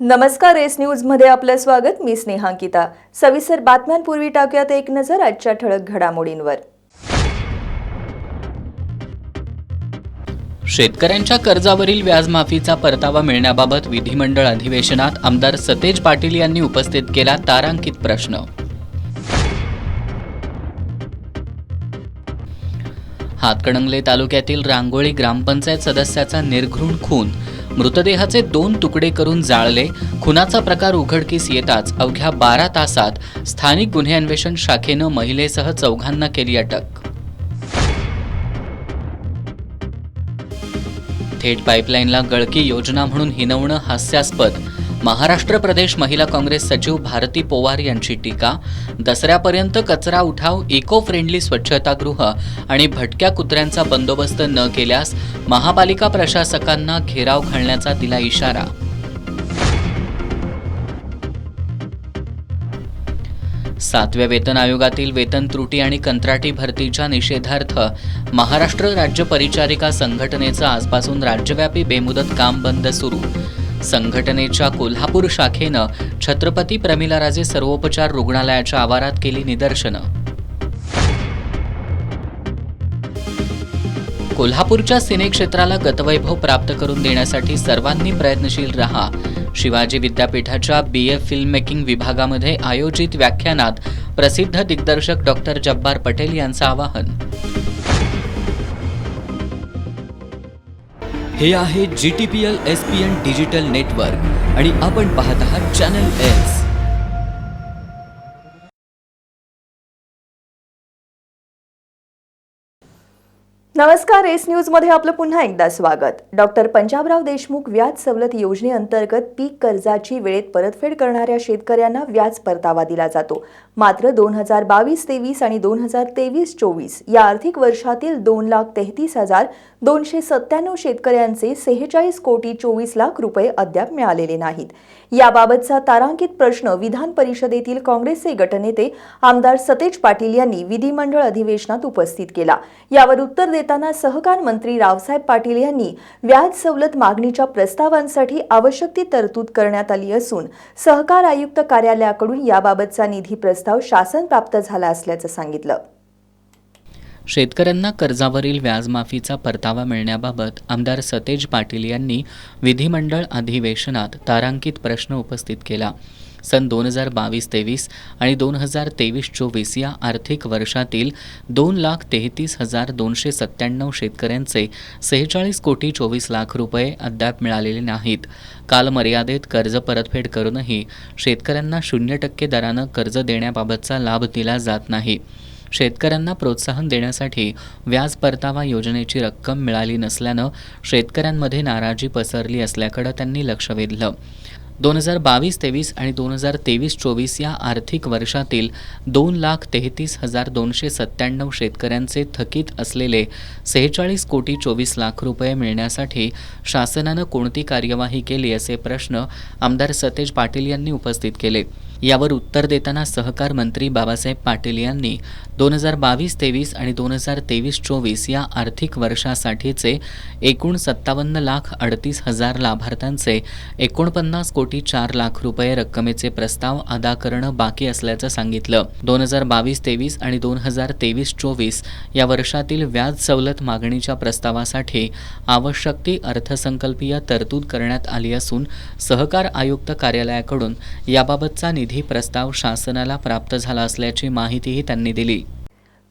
नमस्कार, S news मध्ये आपलं स्वागत. मी स्नेहांकिता. सविस्तर बातम्यांपूर्वी टाकूयात एक नजर आजच्या ठळक घडामोडींवर. शेतकऱ्यांच्या कर्जावरील व्याजमाफीचा परतावा मिळण्याबाबत विधिमंडळ अधिवेशनात आमदार सतेज पाटील यांनी उपस्थित केला तारांकित प्रश्न. हातकणंगले तालुक्यातील रांगोळी ग्रामपंचायत सदस्याचा निर्घृण खून, मृतदेहाचे 2 तुकडे करून जाळले. खुनाचा प्रकार उघडकीस येताच अवघ्या 12 तासात स्थानिक गुन्हे अन्वेषण शाखेनं महिलेसह 4 केली अटक. थेट पाईपलाईनला गळकी योजना म्हणून हिनवणं हास्यास्पद. महाराष्ट्र प्रदेश महिला काँग्रेस सचिव भारती पोवार यांची टीका. दसऱ्यापर्यंत कचरा उठाव, इको फ्रेंडली स्वच्छतागृह आणि भटक्या कुत्र्यांचा बंदोबस्त न केल्यास महापालिका प्रशासकांना घेराव घालण्याचा दिला इशारा. सातव्या वेतन आयोगातील वेतन त्रुटी आणि कंत्राटी भरतीच्या निषेधार्थ महाराष्ट्र राज्य परिचारिका संघटनेचं आजपासून राज्यव्यापी बेमुदत काम बंद सुरू. संघटनेच्या कोल्हापूर शाखेनं छत्रपती प्रमिलाराजे सर्वोपचार रुग्णालयाच्या आवारात केली निदर्शनं. कोल्हापूरच्या सिनेक्षेत्राला गतवैभव प्राप्त करून देण्यासाठी सर्वांनी प्रयत्नशील रहा. शिवाजी विद्यापीठाच्या BA फिल्म मेकिंग विभागामध्ये आयोजित व्याख्यानात प्रसिद्ध दिग्दर्शक डॉक्टर जब्बार पटेल यांचं आवाहन. हे आहे GTPL SPN डिजिटल नेटवर्क आणि आपण पाहत आहात चॅनल एस. नमस्कार, एस न्यूज मध्ये आपलं पुन्हा एकदा स्वागत. डॉक्टर पंजाबराव देशमुख व्याज सवलत योजनेअंतर्गत पीक कर्जाची वेळेत परतफेड करणाऱ्या शेतकऱ्यांना व्याज परतावा दिला जातो. मात्र 2022-23 आणि 2023-24 या आर्थिक वर्षातील 2,33,297 शेतकऱ्यांचे 46 कोटी 24 लाख रुपये अद्याप मिळालेले नाहीत. याबाबतचा तारांकित प्रश्न विधान परिषदेतील काँग्रेसचे गटनेते आमदार सतेज पाटील यांनी विधिमंडळ अधिवेशनात उपस्थित केला. यावर उत्तर देताना सहकार मंत्री रावसाहेब पाटील यांनी व्याज सवलत मागणीच्या प्रस्तावांसाठी आवश्यक ती तरतूद करण्यात आली असून सहकार आयुक्त कार्यालयाकडून याबाबतचा निधी प्रस्ताव शासन प्राप्त झाला असल्याचं सांगितलं. शेतकऱ्यांना कर्जावरील व्याजमाफीचा परतावा मिळण्याबाबत आमदार सतेज पाटील यांनी विधिमंडळ अधिवेशनात तारांकित प्रश्न उपस्थित केला. सन 2022-23 आणि 2023-24 या आर्थिक वर्षातील 2,33,297 शेतकऱ्यांचे 46 कोटी 24 लाख रुपये अद्याप मिळालेले नाहीत. कालमर्यादेत कर्ज परतफेड करूनही शेतकऱ्यांना 0% दरानं कर्ज देण्याबाबतचा लाभ दिला जात नाही. शेतकऱ्यांना प्रोत्साहन देण्यासाठी व्याज परतावा योजनेची रक्कम मिळाली नसल्यानं शेतकऱ्यांमध्ये नाराजी पसरली असल्याकडे त्यांनी लक्ष वेधलं. 2022-23 आणि 2023-24 या आर्थिक वर्षातील 2,33,297 शेतकऱ्यांचे थकीत असलेले 46 कोटी 24 लाख रुपये मिळण्यासाठी शासनानं कोणती कार्यवाही केली असे प्रश्न आमदार सतेज पाटील यांनी उपस्थित केले. यावर उत्तर देताना सहकार मंत्री बाबासाहेब पाटील यांनी 2022-23 आणि 2023-24 या आर्थिक वर्षासाठीचे एकूण 57,38,000 लाभार्थ्यांचे 49 कोटी 4 लाख रुपये रक्कमेचे प्रस्ताव अदा करणं बाकी असल्याचं सांगितलं. 2022-23 आणि 2023-24 या वर्षातील व्याज सवलत मागणीच्या प्रस्तावासाठी आवश्यक ती अर्थसंकल्पीय तरतूद करण्यात आली असून सहकार आयुक्त कार्यालयाकडून याबाबतचा निधी प्रस्ताव शासनाला प्राप्त झाला असल्याची माहितीही त्यांनी दिली.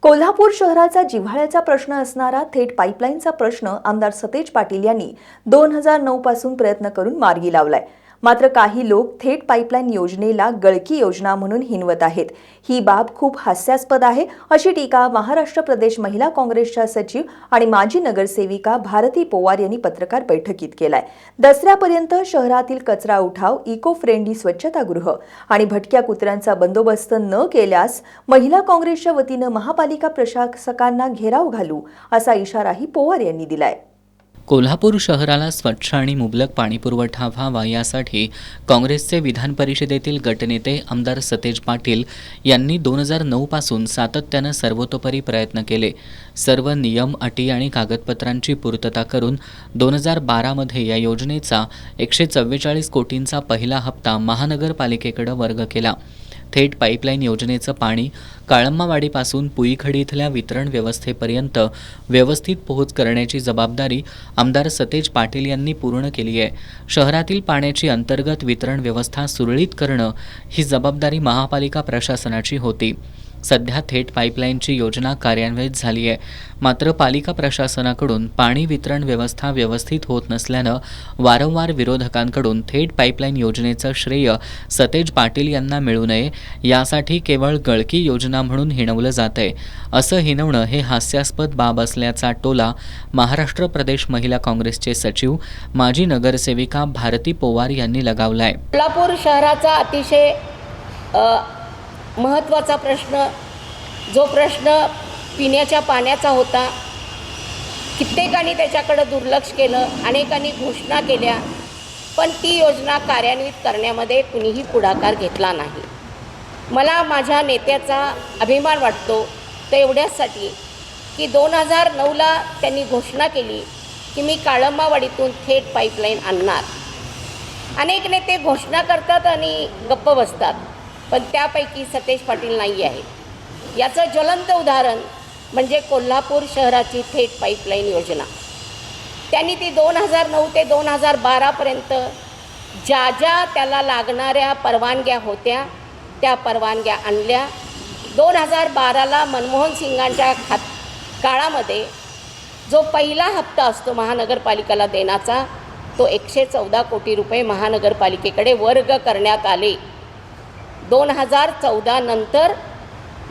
कोल्हापूर शहराचा जिव्हाळ्याचा प्रश्न असणारा थेट पाईपलाईनचा प्रश्न आमदार सतेज पाटील यांनी 2009 पासून प्रयत्न करून मार्गी लावलाय. मात्र काही लोक थेट पाईपलाईन योजनेला गळकी योजना म्हणून हिनवत आहेत. ही बाब खूप हास्यास्पद आहे, अशी टीका महाराष्ट्र प्रदेश महिला काँग्रेसच्या सचिव आणि माजी नगरसेविका भारती पोवार यांनी पत्रकार बैठकीत केलाय. दसऱ्यापर्यंत शहरातील कचरा उठाव, इको फ्रेंडली स्वच्छतागृह आणि भटक्या कुत्र्यांचा बंदोबस्त न केल्यास महिला काँग्रेसच्या वतीनं महापालिका प्रशासकांना घेराव घालू, असा इशाराही पोवार यांनी दिलाय. कोल्हापूर शहराला स्वच्छ आणि मुबलक पाणीपुरवठा व्हावा यासाठी काँग्रेसचे विधान परिषदेतील गटनेते आमदार सतेज पाटील यांनी 2009 पासून सातत्यानं सर्वतोपरी प्रयत्न केले. सर्व नियम, अटी आणि कागदपत्रांची पूर्तता करून 2012 मध्ये या योजनेचा 144 कोटींचा पहिला हप्ता महानगरपालिकेकडे वर्ग केला. थेट पाईपलाईन योजनेचं पाणी काळंबावाडीपासून पुईखडी इथल्या वितरण व्यवस्थेपर्यंत व्यवस्थित पोहोच करण्याची जबाबदारी आमदार सतेज पाटील यांनी पूर्ण केली आहे. शहरातील पाण्याची अंतर्गत वितरण व्यवस्था सुरळीत करणं ही जबाबदारी महापालिका प्रशासनाची होती. सध्या थेट पाईपलाईनची योजना कार्यान्वित झाली आहे. मात्र पालिका प्रशासनाकडून पाणी वितरण व्यवस्था व्यवस्थित होत नसल्यानं वारंवार विरोधकांकडून थेट पाईपलाईन योजनेचं श्रेय सतेज पाटील यांना मिळू नये यासाठी केवळ गळकी योजना म्हणून हिणवलं जातंय. असं हिणवणं हे हास्यास्पद बाब असल्याचा टोला महाराष्ट्र प्रदेश महिला काँग्रेसचे सचिव माजी नगरसेविका भारती पोवार यांनी लगावलाय. कोल्हापूर शहराचा अतिशय महत्त्वाचा प्रश्न, जो प्रश्न पिण्याच्या पाण्याचा होता, कित्येकांनी त्याच्याकडे दुर्लक्ष केलं, अनेकांनी घोषणा केल्या, पण ती योजना कार्यान्वित करण्यामध्ये कुणीही पुढाकार घेतला नाही. मला माझ्या नेत्याचा अभिमान वाटतो तर एवढ्यासाठी की 2009ला त्यांनी घोषणा केली की मी काळंबावाडीतून थेट पाईपलाईन आणणार. अनेक नेते घोषणा करतात आणि गप्प बसतात, पण त्यापैकी सतेज पाटील नाही आहे. याचं ज्वलंत उदाहरण म्हणजे कोल्हापूर शहराची थेट पाईपलाईन योजना. त्यांनी ती 2009 ते 2012पर्यंत ज्या ज्या त्याला लागणाऱ्या परवानग्या होत्या त्या परवानग्या आणल्या. 2012ला मनमोहन सिंगांच्या काळामध्ये जो पहिला हप्ता असतो महानगरपालिकेला देण्याचा, तो 114 कोटी रुपये महानगरपालिकेकडे वर्ग करण्यात आले. 2014 नंतर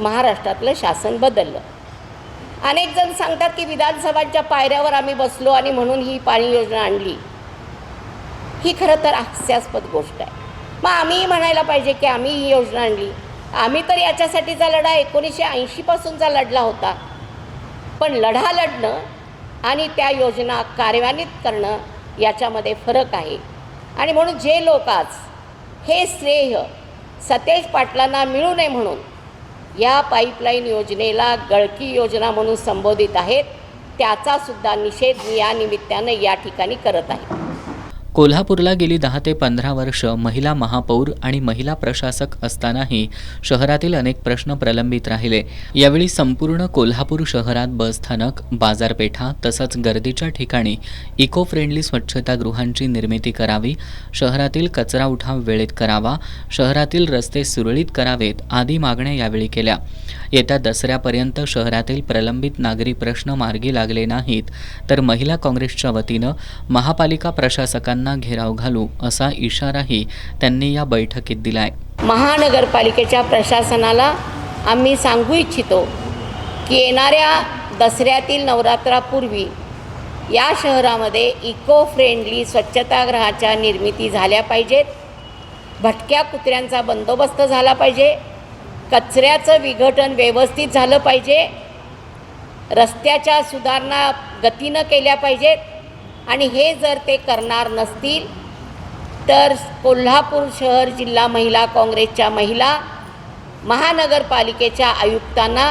महाराष्ट्रातलं शासन बदललं. अनेक जण सांगतात की विधानसभांच्या पायऱ्यावर आम्ही बसलो आणि म्हणून ही पाणी योजना आणली. ही खरं तर हास्यास्पद गोष्ट आहे. मग आम्हीही म्हणायला पाहिजे की आम्ही ही योजना आणली. आम्ही तर याच्यासाठीचा लढा 1980पासूनचा लढला होता. पण लढा लढणं आणि त्या योजना कार्यान्वित करणं याच्यामध्ये फरक आहे. आणि म्हणून जे लोक आज हे श्रेय सतेज पाटलांना मिळू नये म्हणून या पाईपलाईन योजनेला गळकी योजना म्हणून संबोधित आहेत, त्याचासुद्धा निषेध मी या निमित्तानं या ठिकाणी करत आहे. कोल्हापूरला गेली 10 ते 15 वर्ष महिला महापौर आणि महिला प्रशासक असतानाही शहरातील अनेक प्रश्न प्रलंबित राहिले. यावेळी संपूर्ण कोल्हापूर शहरात बसस्थानक, बाजारपेठा तसंच गर्दीच्या ठिकाणी इको फ्रेंडली स्वच्छतागृहांची निर्मिती करावी, शहरातील कचरा उठाव वेळेत करावा, शहरातील रस्ते सुरळीत करावेत आदी मागण्या यावेळी केल्या. येत्या दसऱ्यापर्यंत शहरातील प्रलंबित नागरी प्रश्न मार्गी लागले नाहीत तर महिला काँग्रेसच्या वतीनं महापालिका प्रशासकांना घेराव घालू असा इशाराही त्यांनी या बैठकीत दिलाय. महानगरपालिकेच्या प्रशासनाला आम्ही सांगू इच्छितो की येणाऱ्या दसऱ्यातील नवरात्रापूर्वी या शहरामध्ये इको फ्रेंडली स्वच्छतागृहाच्या निर्मिती झाल्या पाहिजेत. भटक्या कुत्र्यांचा बंदोबस्त झाला पाहिजे. कचऱ्याचं विघटन व्यवस्थित झालं पाहिजे. रस्त्याच्या सुधारणा गतीनं केल्या पाहिजेत. आणि हे जर ते करणार नसतील तर कोल्हापूर शहर जिल्हा महिला काँग्रेसच्या महिला महानगरपालिकेच्या आयुक्तांना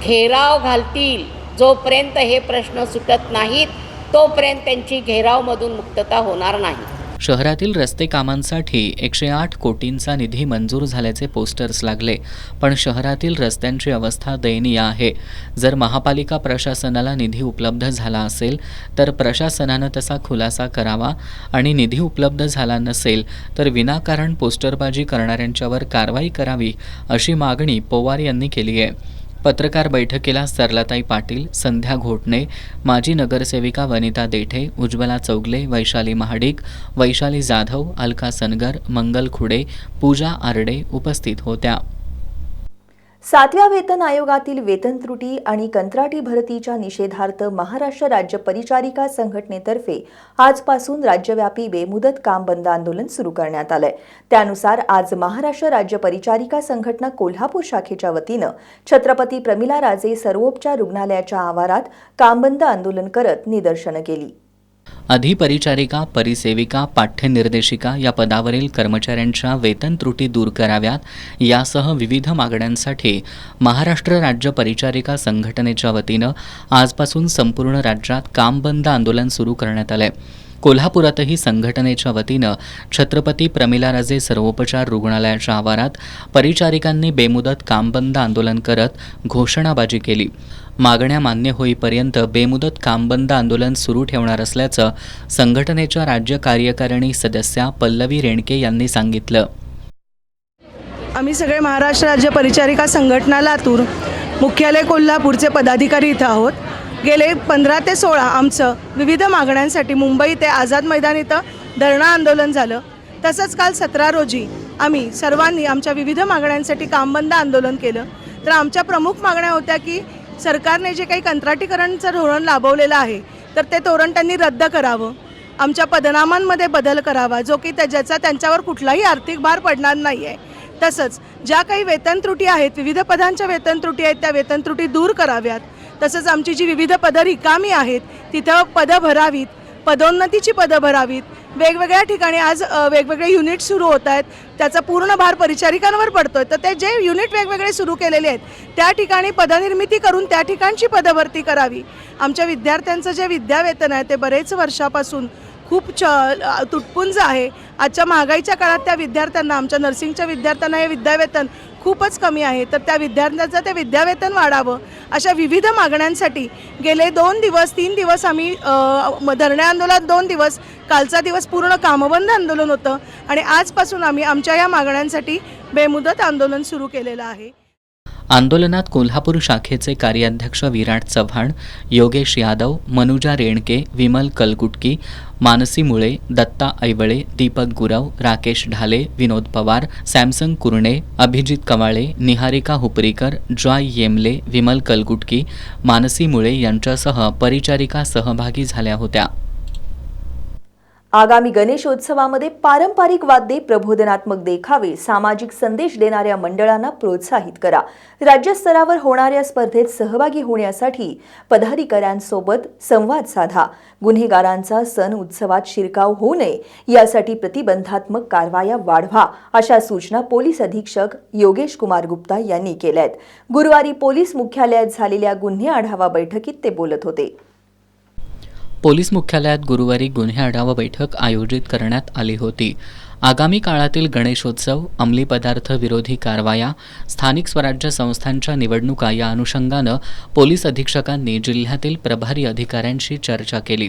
घेराव घालतील. जोपर्यंत हे प्रश्न सुटत नाहीत तोपर्यंत त्यांची घेरावमधून मुक्तता होणार नाही. शहरातील रस्ते कामांसाठी 108 कोटींचा निधी मंजूर झाल्याचे पोस्टर्स लागले, पण शहरातील रस्त्यांची अवस्था दयनीय आहे. जर महापालिका प्रशासनाला निधी उपलब्ध झाला असेल तर प्रशासनानं तसा खुलासा करावा आणि निधी उपलब्ध झाला नसेल तर विनाकारण पोस्टरबाजी करणाऱ्यांच्यावर कारवाई करावी अशी मागणी पोवार यांनी केली आहे. पत्रकार बैठकीला सरलाताई पाटील, संध्या घोटणे, माजी नगरसेविका वनिता देठे, उज्ज्वला चौगले, वैशाली महाडिक, वैशाली जाधव, अलका सनगर, मंगल खुडे, पूजा आरडे उपस्थित होत्या. 7व्या वेतन आयोगातील वेतन त्रुटी आणि कंत्राटी भरतीच्या निषेधार्थ महाराष्ट्र राज्य परिचारिका संघटनेतर्फे आजपासून राज्यव्यापी बेमुदत काम बंद आंदोलन सुरू करण्यात आलंय. त्यानुसार आज महाराष्ट्र राज्य परिचारिका संघटना कोल्हापूर शाखेच्या वतीनं छत्रपती प्रमिला राजे सर्वोपचार रुग्णालयाच्या आवारात काम बंद आंदोलन करत निदर्शनं केली. अधिपरिचारिका, परिसेविका, पाठ्यनिर्देशिका या पदावरील कर्मचाऱ्यांच्या वेतन त्रुटी दूर कराव्यात यासह विविध मागण्यांसाठी महाराष्ट्र राज्य परिचारिका संघटनेच्या वतीनं आजपासून संपूर्ण राज्यात काम बंद आंदोलन सुरू करण्यात आलंय. कोल्हापुरातही संघटनेच्या वतीनं छत्रपती प्रमिलाराजे सर्वोपचार रुग्णालयाच्या आवारात परिचारिकांनी बेमुदत काम बंद आंदोलन करत घोषणाबाजी केली. मागण्या मान्य होईपर्यंत बेमुदत काम बंद आंदोलन सुरू ठेवणार असल्याचं संघटनेच्या राज्य कार्यकारिणी सदस्या पल्लवी रेणके यांनी सांगितलं. आम्ही सगळे महाराष्ट्र राज्य परिचारिका संघटना लातूर मुख्यालय कोल्हापूरचे पदाधिकारी इथं आहोत. गेले 15 ते 16 आमचं विविध मागण्यांसाठी मुंबई ते आझाद मैदान इथं धरणं आंदोलन झालं. तसंच काल 17 रोजी आम्ही सर्वांनी आमच्या विविध मागण्यांसाठी कामबंद आंदोलन केलं. तर आमच्या प्रमुख मागण्या होत्या की सरकारने जे काही कंत्राटीकरणचं धोरण राबवलेलं आहे तर ते धोरण त्यांनी रद्द करावं. आमच्या पदनामांमध्ये बदल करावा जो की ज्याचा त्यांच्यावर कुठलाही आर्थिक भार पडणार नाही आहे. तसंच ज्या काही वेतन त्रुटी आहेत, विविध पदांच्या वेतन त्रुटी आहेत, त्या वेतन त्रुटी दूर कराव्यात. तसंच आमची जी विविध पदं रिकामी आहेत तिथं पदं भरावीत, पदोन्नतीची पदं भरावीत. वेगवेगळ्या ठिकाणी आज वेगवेगळे युनिट सुरू होत आहेत, त्याचा पूर्ण भार परिचारिकांवर पडतोय. तर ते जे युनिट वेगवेगळे सुरू केलेले आहेत त्या ठिकाणी पदनिर्मिती करून त्या ठिकाणची पदभरती करावी. आमच्या विद्यार्थ्यांचं जे विद्यावेतन आहे ते बरेच वर्षापासून खूप तुटपुंज आहे. आजच्या महागाईच्या काळात त्या विद्यार्थ्यांना, आमच्या नर्सिंगच्या विद्यार्थ्यांना हे विद्यावेतन खूपच कमी आहे. तर त्या विद्यार्थ्यांचं ते विद्यावेतन वाढावं अशा विविध मागण्यांसाठी गेले 2 दिवस 3 दिवस आम्ही धरणे आंदोलन 2 दिवस, कालचा दिवस पूर्ण कामबंद आंदोलन होतं आणि आजपासून आम्ही आमच्या या मागण्यांसाठी बेमुदत आंदोलन सुरू केलेलं आहे. आंदोलनात कोल्हापूर शाखेचे कार्याध्यक्ष विराट चव्हाण, योगेश यादव, मनुजा रेणके, विमल कलकुटकी, मानसी मुळे, दत्ता ऐवळे, दीपक गुरव, राकेश ढाले, विनोद पवार, सॅमसंग कुरणे, अभिजित कवाळे, निहारिका हुपरीकर, जॉय येमले, विमल कलकुटकी, मानसी मुळे यांच्यासह परिचारिका सहभागी झाल्या होत्या. आगामी गणेशोत्सवामध्ये पारंपरिक वाद्ये, प्रबोधनात्मक देखावे, सामाजिक संदेश देणाऱ्या मंडळांना प्रोत्साहित करा. राज्यस्तरावर होणाऱ्या स्पर्धेत सहभागी होण्यासाठी पदाधिकाऱ्यांसोबत संवाद साधा. गुन्हेगारांचा सण उत्सवात शिरकाव होऊ नये यासाठी प्रतिबंधात्मक कारवाया वाढवा, अशा सूचना पोलीस अधीक्षक योगेश कुमार गुप्ता यांनी केल्या आहेत. गुरुवारी पोलीस मुख्यालयात झालेल्या गुन्हे आढावा बैठकीत ते बोलत होते. पोलीस मुख्यालयात गुरुवारी गुन्हे आढावा बैठक आयोजित करण्यात आली होती. आगामी काळातील गणेशोत्सव, अंमली पदार्थ विरोधी कारवाया, स्थानिक स्वराज्य संस्थांच्या निवडणुका या अनुषंगानं पोलीस अधीक्षकांनी जिल्ह्यातील प्रभारी अधिकाऱ्यांशी चर्चा केली.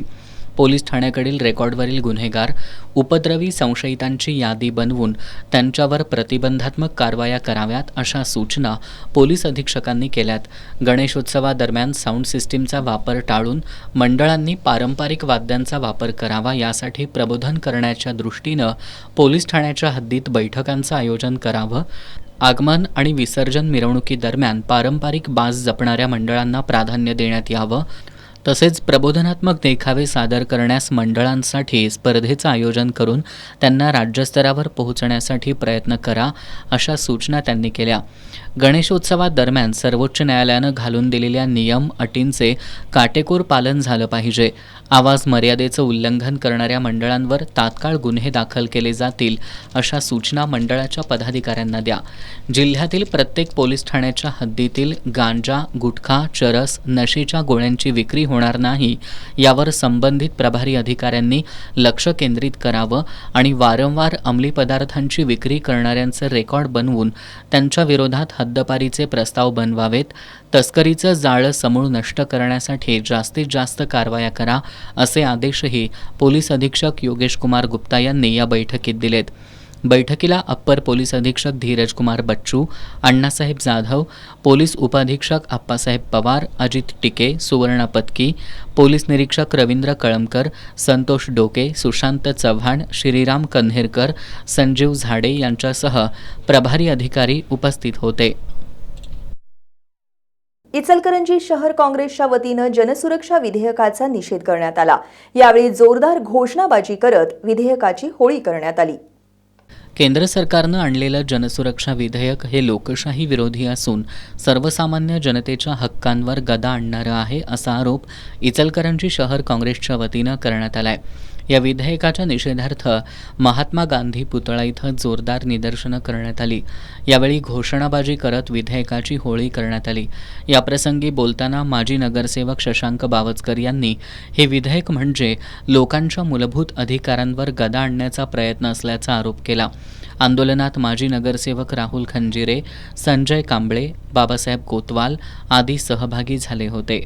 पोलीस ठाण्याकडील रेकॉर्डवरील गुन्हेगार, उपद्रवी संशयितांची यादी बनवून त्यांच्यावर प्रतिबंधात्मक कारवाया कराव्यात अशा सूचना पोलीस अधीक्षकांनी केल्यात. गणेशोत्सवादरम्यान साऊंड सिस्टीमचा वापर टाळून मंडळांनी पारंपरिक वाद्यांचा वापर करावा यासाठी प्रबोधन करण्याच्या दृष्टीनं पोलीस ठाण्याच्या हद्दीत बैठकांचं आयोजन करावं. आगमन आणि विसर्जन मिरवणुकीदरम्यान पारंपरिक बाज जपणाऱ्या मंडळांना प्राधान्य देण्यात यावं. तसेच प्रबोधनात्मक देखावे सादर करण्यास मंडळांसाठी स्पर्धेचं आयोजन करून त्यांना राज्यस्तरावर पोहोचण्यासाठी प्रयत्न करा, अशा सूचना त्यांनी केल्या. गणेशोत्सवादरम्यान सर्वोच्च न्यायालयानं घालून दिलेल्या नियम अटींचे काटेकोर पालन झालं पाहिजे. आवाज मर्यादेचं उल्लंघन करणाऱ्या मंडळांवर तात्काळ गुन्हे दाखल केले जातील, अशा सूचना मंडळाच्या पदाधिकाऱ्यांना द्या. जिल्ह्यातील प्रत्येक पोलीस ठाण्याच्या हद्दीतील गांजा, गुटखा, चरस, नशेच्या गोळ्यांची विक्री होणार नाही यावर संबंधित प्रभारी अधिकाऱ्यांनी लक्ष केंद्रित करावं आणि वारंवार अंमली पदार्थांची विक्री करणाऱ्यांचे रेकॉर्ड बनवून त्यांच्या विरोधात हद्दपारीचे प्रस्ताव बनवावेत. तस्करीचं जाळं समूळ नष्ट करण्यासाठी जास्तीत जास्त कारवाया करा, असे आदेशही पोलीस अधीक्षक योगेश कुमार गुप्ता यांनी या बैठकीत दिलेत. बैठकीला अप्पर पोलीस अधीक्षक धीरज कुमार बच्चू, अण्णासाहेब जाधव, पोलीस उपअधीक्षक आप्पासाहेब पवार, अजित टिके, सुवर्णा पत्की, पोलीस निरीक्षक रवींद्र कळमकर, संतोष डोके, सुशांत चव्हाण, श्रीराम कन्हेरकर, संजीव झाडे यांच्यासह प्रभारी अधिकारी उपस्थित होते. इचलकरंजी शहर काँग्रेसच्या वतीनं जनसुरक्षा विधेयकाचा निषेध करण्यात आला. यावेळी जोरदार घोषणाबाजी करत विधेयकाची होळी करण्यात आली. केंद्र सरकारनं आणलेलं जनसुरक्षा विधेयक हे लोकशाही विरोधी असून सर्वसामान्य जनतेच्या हक्कांवर गदा आणणारं आहे असा आरोप इचलकरंजी शहर काँग्रेसच्या वतीनं करण्यात आलाय. या विधेयकाच्या निषेधार्थ महात्मा गांधी पुतळा इथं जोरदार निदर्शनं करण्यात आली. यावेळी घोषणाबाजी करत विधेयकाची होळी करण्यात आली. याप्रसंगी बोलताना माजी नगरसेवक शशांक बावचकर यांनी हे विधेयक म्हणजे लोकांच्या मूलभूत अधिकारांवर गदा आणण्याचा प्रयत्न असल्याचा आरोप केला. आंदोलनात माजी नगरसेवक राहुल खंजिरे, संजय कांबळे, बाबासाहेब कोतवाल आदी सहभागी झाले होते.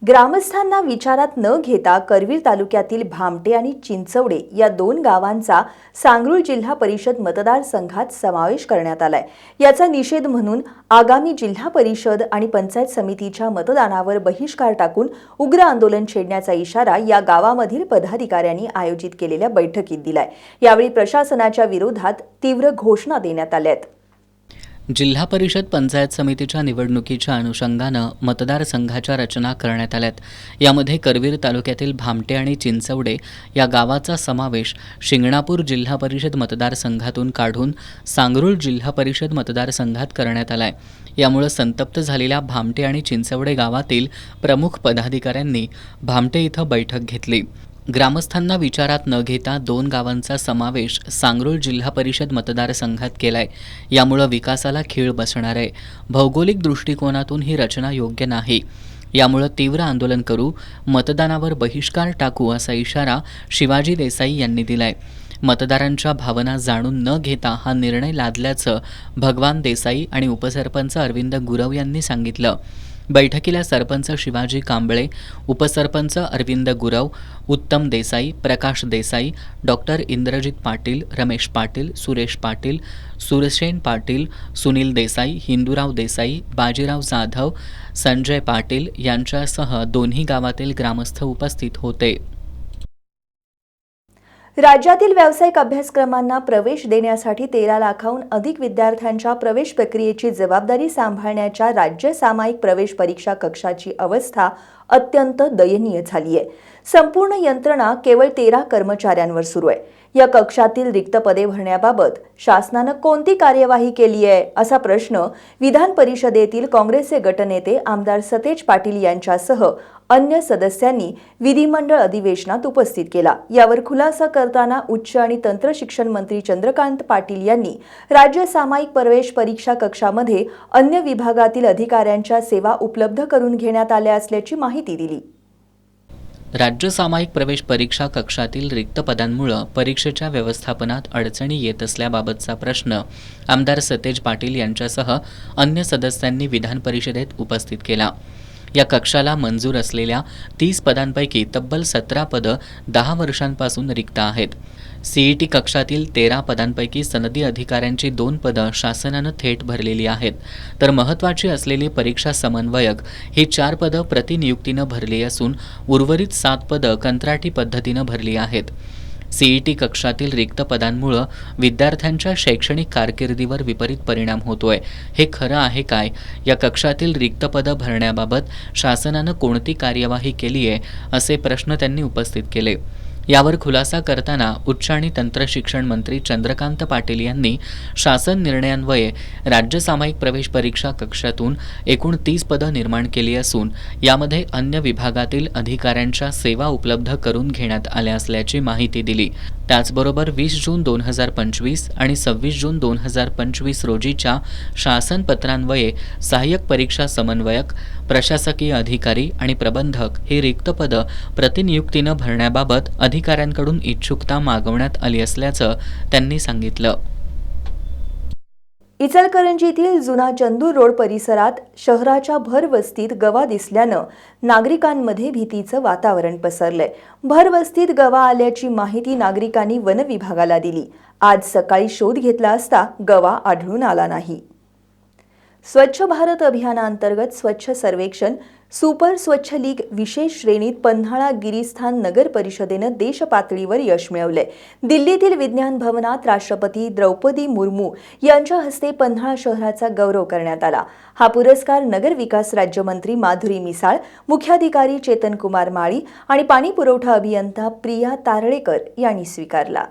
ग्रामस्थांना विचारात न घेता करवीर तालुक्यातील भामटे आणि चिंचवडे या 2 गावांचा सांगरूळ जिल्हा परिषद मतदारसंघात समावेश करण्यात आलाय. याचा निषेध म्हणून आगामी जिल्हा परिषद आणि पंचायत समितीच्या मतदानावर बहिष्कार टाकून उग्र आंदोलन छेडण्याचा इशारा या गावामधील पदाधिकाऱ्यांनी आयोजित केलेल्या बैठकीत दिलाय. यावेळी प्रशासनाच्या विरोधात तीव्र घोषणा देण्यात आल्या आहेत. जिल्हा परिषद पंचायत समितीच्या निवडणुकीच्या अनुषंगानं मतदारसंघाच्या रचना करण्यात आल्यात. यामध्ये करवीर तालुक्यातील भामटे आणि चिंचवडे या गावाचा समावेश शिंगणापूर जिल्हा परिषद मतदारसंघातून काढून सांगरूळ जिल्हा परिषद मतदारसंघात करण्यात आलाय. यामुळे संतप्त झालेल्या भामटे आणि चिंचवडे गावातील प्रमुख पदाधिकाऱ्यांनी भामटे इथं बैठक घेतली. ग्रामस्थांना विचारात न घेता 2 गावांचा समावेश सांगरूळ जिल्हा परिषद मतदारसंघात केलाय. यामुळे विकासाला खीळ बसणार आहे. भौगोलिक दृष्टिकोनातून ही रचना योग्य नाही. यामुळे तीव्र आंदोलन करू, मतदानावर बहिष्कार टाकू असा इशारा शिवाजी देसाई यांनी दिलाय. मतदारांच्या भावना जाणून न घेता हा निर्णय लादल्याचं भगवान देसाई आणि उपसरपंच अरविंद गुरव यांनी सांगितलं. बैठकीला सरपंच शिवाजी कांबळे, उपसरपंच अरविंद गुरव, उत्तम देसाई, प्रकाश देसाई, डॉक्टर इंद्रजित पाटील, रमेश पाटील, सुरेश पाटील, सुरसेन पाटील, सुनील देसाई, हिंदूराव देसाई, बाजीराव जाधव, संजय पाटील यांच्यासह दोन्ही गावातील ग्रामस्थ उपस्थित होते. राज्यातील व्यावसायिक अभ्यासक्रमांना प्रवेश देण्यासाठी 13 लाखाहून अधिक विद्यार्थ्यांच्या प्रवेश प्रक्रियेची जबाबदारी सांभाळण्याच्या राज्य सामायिक प्रवेश परीक्षा कक्षाची अवस्था अत्यंत दयनीय झाली आहे. संपूर्ण यंत्रणा केवळ 13 कर्मचाऱ्यांवर सुरू आहे. या कक्षातील रिक्त पदे भरण्याबाबत शासनानं कोणती कार्यवाही केली आहे असा प्रश्न विधान परिषदेतील काँग्रेसचे गटनेते आमदार सतेज पाटील यांच्यासह अन्य सदस्यांनी विधिमंडळ अधिवेशनात उपस्थित केला. यावर खुलासा करताना उच्च आणि तंत्र शिक्षण मंत्री चंद्रकांत पाटील यांनी राज्य सामायिक प्रवेश परीक्षा कक्षामध्ये अन्य विभागातील अधिकाऱ्यांच्या सेवा उपलब्ध करून घेण्यात आल्या असल्याची माहिती दिली. राज्य सामायिक प्रवेश परीक्षा कक्षातील रिक्त पदांमुळे परीक्षेच्या व्यवस्थापनात अडचणी येत असल्याबाबतचा प्रश्न आमदार सतेज पाटील यांच्यासह अन्य सदस्यांनी विधान परिषदेत उपस्थित केला. या कक्षाला मंजूर असलेल्या 30 पदांपैकी तब्बल 17 पदं 10 वर्षांपासून रिक्त आहेत. सीईटी कक्षातील 13 पदांपैकी सनदी अधिकाऱ्यांची 2 पदं शासनानं थेट भरलेली आहेत. तर महत्त्वाची असलेली परीक्षा समन्वयक ही 4 पदं प्रतिनियुक्तीनं भरली असून उर्वरित 7 पदं कंत्राटी पद्धतीनं भरली आहेत. सीईटी कक्षातील रिक्त पदांमुळे विद्यार्थ्यांच्या शैक्षणिक कारकिर्दीवर विपरीत परिणाम होतोय. हे खरं आहे काय? या कक्षातील रिक्त पदं भरण्याबाबत शासनानं कोणती कार्यवाही केली आहे असे प्रश्न त्यांनी उपस्थित केले. यावर खुलासा करताना उच्च आणि तंत्र शिक्षण मंत्री चंद्रकांत पाटील यांनी शासन निर्णयान्वये राज्य सामायिक प्रवेश परीक्षा कक्षातून एकूण 30 पदं निर्माण केली असून यामध्ये अन्य विभागातील अधिकाऱ्यांच्या सेवा उपलब्ध करून घेण्यात आल्या असल्याची माहिती दिली. त्याचबरोबर 20 जून 2025 आणि 26 जून 2025 रोजीच्या शासन पत्रान्वये सहाय्यक परीक्षा समन्वयक, प्रशासकीय अधिकारी आणि प्रबंधक ही रिक्त पदं प्रतिनियुक्तीनं भरण्याबाबत अधिकाऱ्यांकडून इच्छुकता मागवण्यात आली असल्याचं त्यांनी सांगितलं. इचलकरंजीतील जुना चंदूर रोड परिसरात शहराच्या भरवस्तीत गवा दिसल्यानं नागरिकांमध्ये भीतीचं वातावरण पसरलंय. भरवस्तीत गवा आल्याची माहिती नागरिकांनी वन विभागाला दिली. आज सकाळी शोध घेतला असता गवा आढळून आला नाही. स्वच्छ भारत अभियानांतर्गत स्वच्छ सर्वेक्षण सुपर स्वच्छ लीग विशेष श्रेणीत पन्हाळा गिरीस्थान नगर परिषदेनं देशपातळीवर यश मिळवलंय. दिल्लीतील विज्ञान भवनात राष्ट्रपती द्रौपदी मुर्मू यांच्या हस्ते पन्हाळा शहराचा गौरव करण्यात आला. हा पुरस्कार नगर विकास राज्यमंत्री माधुरी मिसाळ, मुख्याधिकारी चेतन कुमार माळी आणि पाणी पुरवठा अभियंता प्रिया तारळेकर यांनी स्वीकारला.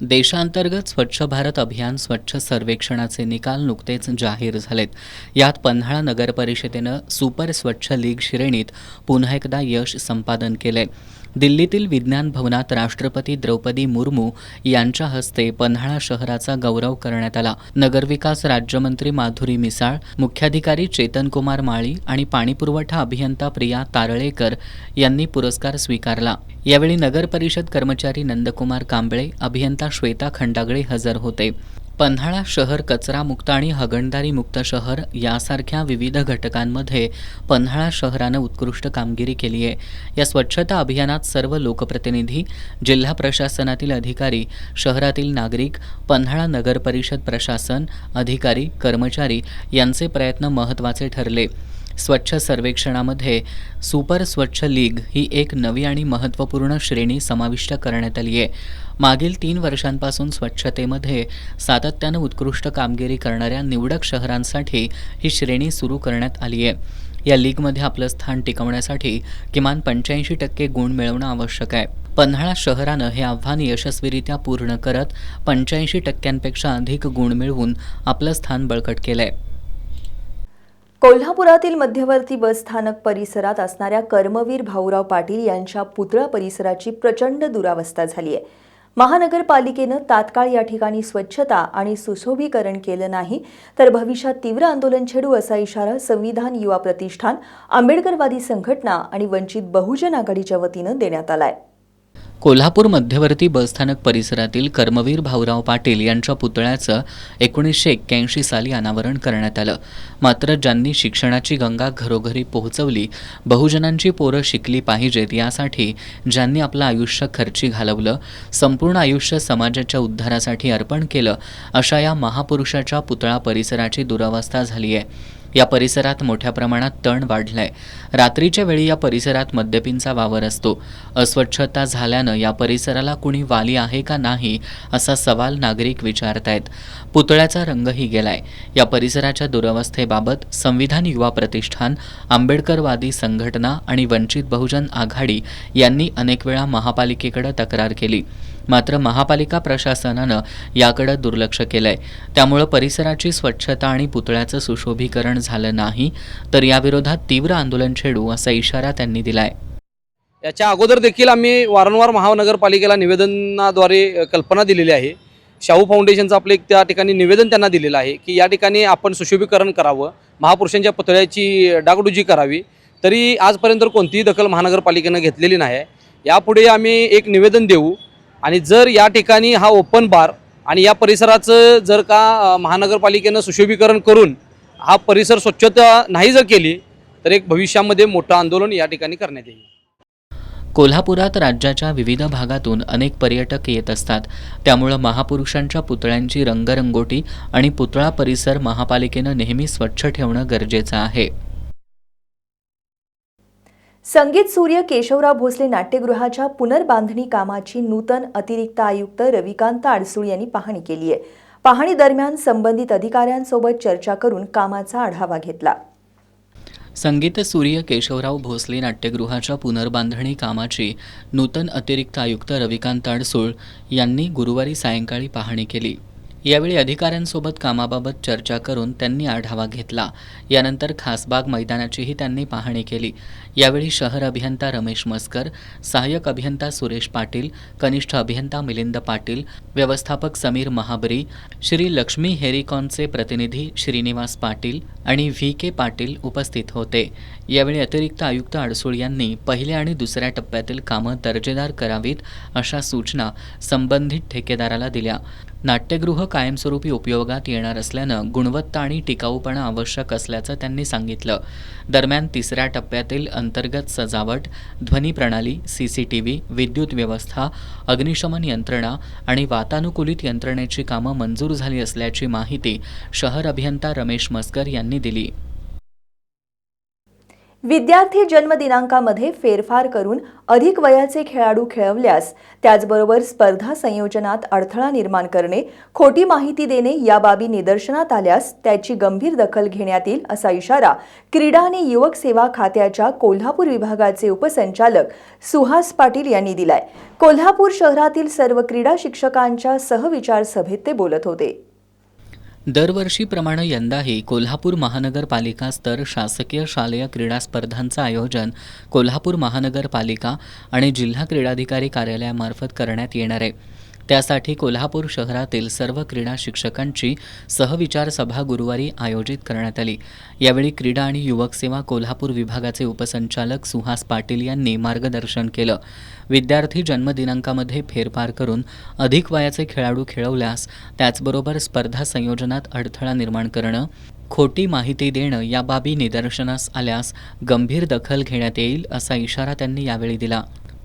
देशांतर्गत स्वच्छ भारत अभियान स्वच्छ सर्वेक्षणाचे निकाल नुकतेच जाहीर झालेत. यात पन्हाळा नगर परिषदेनं सुपर स्वच्छ लीग श्रेणीत पुन्हा एकदा यश संपादन केलंय. दिल्लीतील विज्ञान भवनात राष्ट्रपती द्रौपदी मुर्मू यांच्या हस्ते पन्हाळा शहराचा गौरव करण्यात आला. नगरविकास राज्यमंत्री माधुरी मिसाळ, मुख्याधिकारी चेतन कुमार माळी आणि पाणीपुरवठा अभियंता प्रिया तारळेकर यांनी पुरस्कार स्वीकारला. यावेळी नगर परिषद कर्मचारी नंदकुमार कांबळे, अभियंता श्वेता खंडागळे हजर होते. पन्हाळा शहर कचरामुक्त आणि हागणदारी मुक्त शहर यासारख्या विविध घटकांमध्ये पन्हाळा शहरानं उत्कृष्ट कामगिरी केली आहे. या स्वच्छता अभियानात सर्व लोकप्रतिनिधी, जिल्हा प्रशासनातील अधिकारी, शहरातील नागरिक, पन्हाळा नगर परिषद प्रशासन, अधिकारी, कर्मचारी यांचे प्रयत्न महत्त्वाचे ठरले. स्वच्छ सर्वेक्षणामध्ये सुपर स्वच्छ लीग ही एक नवी आणि महत्त्वपूर्ण श्रेणी समाविष्ट करण्यात आली आहे. मागील 3 वर्षांपासून स्वच्छतेमध्ये सातत्यानं उत्कृष्ट कामगिरी करणाऱ्या निवडक शहरांसाठी ही श्रेणी सुरू करण्यात आली आहे. या लीगमध्ये आपलं स्थान टिकवण्यासाठी किमान 85% गुण मिळवणं आवश्यक आहे. पन्हाळा शहरानं हे आव्हान यशस्वीरित्या पूर्ण करत 85%पेक्षा अधिक गुण मिळवून आपलं स्थान बळकट केलंय. कोल्हापुरातील मध्यवर्ती बस स्थानक परिसरात असणाऱ्या कर्मवीर भाऊराव पाटील यांच्या पुतळा परिसराची प्रचंड दुरावस्था झाली आहे. महानगरपालिकेनं तात्काळ या ठिकाणी स्वच्छता आणि सुशोभीकरण केलं नाही तर भविष्यात तीव्र आंदोलन छेडू असा इशारा संविधान युवा प्रतिष्ठान, आंबेडकरवादी संघटना आणि वंचित बहुजन आघाडीच्या वतीनं देण्यात आलाय. कोल्हापूर मध्यवर्ती बसस्थानक परिसरातील कर्मवीर भाऊराव पाटील यांच्या पुतळ्याचं 1981 साली अनावरण करण्यात आलं. मात्र ज्यांनी शिक्षणाची गंगा घरोघरी पोहोचवली, बहुजनांची पोरं शिकली पाहिजेत यासाठी ज्यांनी आपलं आयुष्य खर्ची घालवलं, संपूर्ण आयुष्य समाजाच्या उद्धारासाठी अर्पण केलं, अशा या महापुरुषाच्या पुतळा परिसराची दुरावस्था झाली आहे. या परिसरात मोठ्या प्रमाणात तण वाढलाय. रात्रीच्या वेळी या परिसरात मद्यपींचा वावर असतो. अस्वच्छता झाल्यानं या परिसराला कुणी वाली आहे का नाही असा सवाल नागरिक विचारतायत. पुतळ्याचा रंगही गेलाय. या परिसराच्या दुरवस्थेबाबत संविधान युवा प्रतिष्ठान, आंबेडकरवादी संघटना आणि वंचित बहुजन आघाडी यांनी अनेक वेळा महापालिकेकडे तक्रार केली. मात्र महापालिका प्रशासनानं याकडे दुर्लक्ष केलंय. त्यामुळे परिसराची स्वच्छता आणि पुतळ्याचं सुशोभीकरण झालं नाही तर याविरोधात तीव्र आंदोलन छेडू असा इशारा त्यांनी दिलाय. याच्या अगोदर देखील आम्ही वारंवार महानगरपालिकेला निवेदनाद्वारे कल्पना दिलेली आहे. शाहू फाउंडेशनचं आपलं एक त्या ठिकाणी निवेदन त्यांना दिलेलं आहे की या ठिकाणी आपण सुशोभीकरण करावं, महापुरुषांच्या पुतळ्याची डागडुजी करावी. तरी आजपर्यंत कोणतीही दखल महानगरपालिकेनं घेतलेली नाही. यापुढे आम्ही एक निवेदन देऊ आणि जर या ठिकाणी हा ओपन बार आणि या परिसराचं जर का महानगरपालिकेनं सुशोभीकरण करून हा परिसर स्वच्छता नाही जर केली तर एक भविष्यामध्ये मोठं आंदोलन या ठिकाणी करण्यात येईल. कोल्हापुरात राज्याच्या विविध भागातून अनेक पर्यटक येत असतात. त्यामुळं महापुरुषांच्या पुतळ्यांची रंगरंगोटी आणि पुतळा परिसर महापालिकेनं नेहमी स्वच्छ ठेवणं गरजेचं आहे. संगीत सूर्य केशवराव भोसले नाट्यगृहाच्या पुनर्बांधणी कामाची नूतन अतिरिक्त आयुक्त रविकांत अडसूळ यांनी पाहणी केली आहे. पाहणी दरम्यान संबंधित अधिकाऱ्यांसोबत चर्चा करून कामाचा आढावा घेतला. संगीत सूर्य केशवराव भोसले नाट्यगृहाच्या पुनर्बांधणी कामाची नूतन अतिरिक्त आयुक्त रविकांत अडसूळ यांनी गुरुवारी सायंकाळी पाहणी केली. यावेळी अधिकाऱ्यांसोबत कामाबाबत चर्चा करून त्यांनी आढावा घेतला. यानंतर खासबाग मैदानाचीही त्यांनी पाहणी केली. यावेळी शहर अभियंता रमेश मस्कर, सहाय्यक अभियंता सुरेश पाटील, कनिष्ठ अभियंता मिलिंद पाटील, व्यवस्थापक समीर महाबरी, श्री लक्ष्मी हेरिकॉनचे प्रतिनिधी श्रीनिवास पाटील आणि व्ही.के. पाटील उपस्थित होते. यावेळी अतिरिक्त आयुक्त अडसूळ यांनी पहिल्या आणि दुसऱ्या टप्प्यातील कामं दर्जेदार करावीत अशा सूचना संबंधित ठेकेदाराला दिल्या. नाट्यगृह कायमस्वरूपी उपयोगात येणार असल्यानं गुणवत्ता आणि टिकाऊपणा आवश्यक असल्याचं त्यांनी सांगितलं. दरम्यान तिसऱ्या टप्प्यातील अंतर्गत सजावट, ध्वनी प्रणाली, CCTV, विद्युत व्यवस्था, अग्निशमन यंत्रणा आणि वातानुकूलित यंत्रणेची कामं मंजूर झाली असल्याची माहिती शहर अभियंता रमेश मस्कर यांनी दिली. विद्यार्थी जन्मदिनांकामध्ये फेरफार करून अधिक वयाचे खेळाडू खेळवल्यास त्याचबरोबर स्पर्धा संयोजनात अडथळा निर्माण करणे, खोटी माहिती देणे या बाबी निदर्शनात आल्यास त्याची गंभीर दखल घेण्यात येईल असा इशारा क्रीडा आणि युवक सेवा खात्याच्या कोल्हापूर विभागाचे उपसंचालक सुहास पाटील यांनी दिलाय. कोल्हापूर शहरातील सर्व क्रीडा शिक्षकांच्या सहविचार सभेत ते बोलत होते. दरवर्षीप्रमाणे यंदाही कोल्हापूर महानगरपालिका स्तर शासकीय शालेय क्रीडा स्पर्धांचं आयोजन कोल्हापूर महानगरपालिका आणि जिल्हा क्रीडाधिकारी कार्यालयामार्फत करण्यात येणार आहे. त्यासाठी कोल्हापूर शहरातील सर्व क्रीडा शिक्षकांची सहविचार सभा गुरुवारी आयोजित करण्यात आली. यावेळी क्रीडा आणि युवक सेवा कोल्हापूर विभागाचे उपसंचालक सुहास पाटील यांनी मार्गदर्शन केलं. विद्यार्थी जन्मदिनांकामध्ये फेरफार करून अधिक वयाचे खेळाडू खेळवल्यास त्याचबरोबर स्पर्धा संयोजनात अडथळा निर्माण करणं, खोटी माहिती देणं या बाबी निदर्शनास आल्यास गंभीर दखल घेण्यात येईल असा इशारा त्यांनी यावेळी दिला.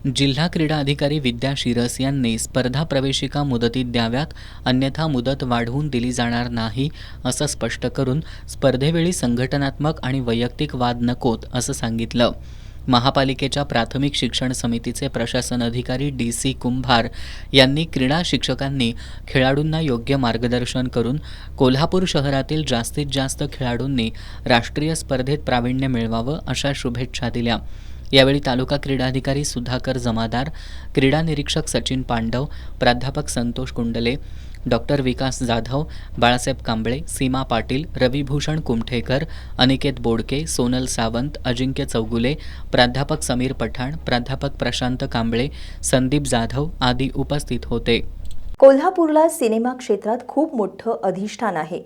जिल्हा क्रीडा अधिकारी विद्या शिरस यांनी स्पर्धा प्रवेशिका मुदतीत द्याव्यात, अन्यथा मुदत वाढवून दिली जाणार नाही असं स्पष्ट करून स्पर्धेवेळी संघटनात्मक आणि वैयक्तिक वाद नकोत असं सांगितलं. महापालिकेच्या प्राथमिक शिक्षण समितीचे प्रशासन अधिकारी DC कुंभार यांनी क्रीडा शिक्षकांनी खेळाडूंना योग्य मार्गदर्शन करून कोल्हापूर शहरातील जास्तीत जास्त खेळाडूंनी राष्ट्रीय स्पर्धेत प्रावीण्य मिळवावं अशा शुभेच्छा दिल्या. यावेळी तालुका क्रीडाधिकारी सुधाकर जमादार, क्रीडा निरीक्षक सचिन पांडव, प्राध्यापक संतोष कुंडले, डॉक्टर विकास जाधव, बाळासाहेब कांबळे, सीमा पाटील, रविभूषण कुमठेकर, अनिकेत बोडके, सोनल सावंत, अजिंक्य चौगुले, प्राध्यापक समीर पठाण, प्राध्यापक प्रशांत कांबळे, संदीप जाधव आदी उपस्थित होते. कोल्हापूरला सिनेमा क्षेत्रात खूप मोठं अधिष्ठान आहे,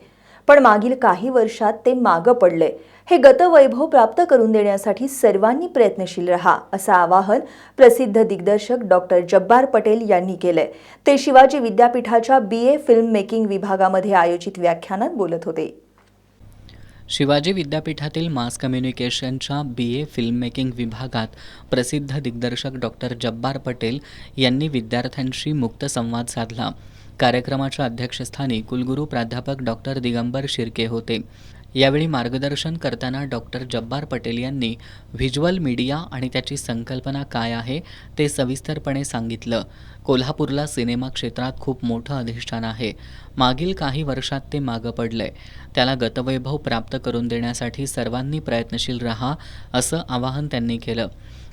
पण मागील काही वर्षात ते मागं पडलंय. हे गतवैभव प्राप्त करून देण्यासाठी सर्वांनी प्रयत्नशील रहा असं आवाहन प्रसिद्ध दिग्दर्शक डॉक्टर जब्बार पटेल यांनी केलंय. ते शिवाजी विद्यापीठाच्या BA फिल्म मेकिंग विभागामध्ये आयोजित व्याख्यानात बोलत होते. शिवाजी विद्यापीठातील मास कम्युनिकेशनच्या BA फिल्म मेकिंग विभागात प्रसिद्ध दिग्दर्शक डॉक्टर जब्बार पटेल यांनी विद्यार्थ्यांशी मुक्त संवाद साधला. कार्यक्रमाच्या अध्यक्षस्थानी कुलगुरू प्राध्यापक डॉक्टर दिगंबर शिर्के होते. यावेळी मार्गदर्शन करताना डॉक्टर जब्बार पटेल यांनी व्हिज्युअल मीडिया आणि त्याची संकल्पना काय आहे ते सविस्तरपणे सांगितलं. कोल्हापूरला सिनेमा क्षेत्रात खूप मोठं अधिष्ठान आहे. मागील काही वर्षात ते मागं पडलंय. त्याला गतवैभव प्राप्त करून देण्यासाठी सर्वांनी प्रयत्नशील रहा असं आवाहन त्यांनी केलं.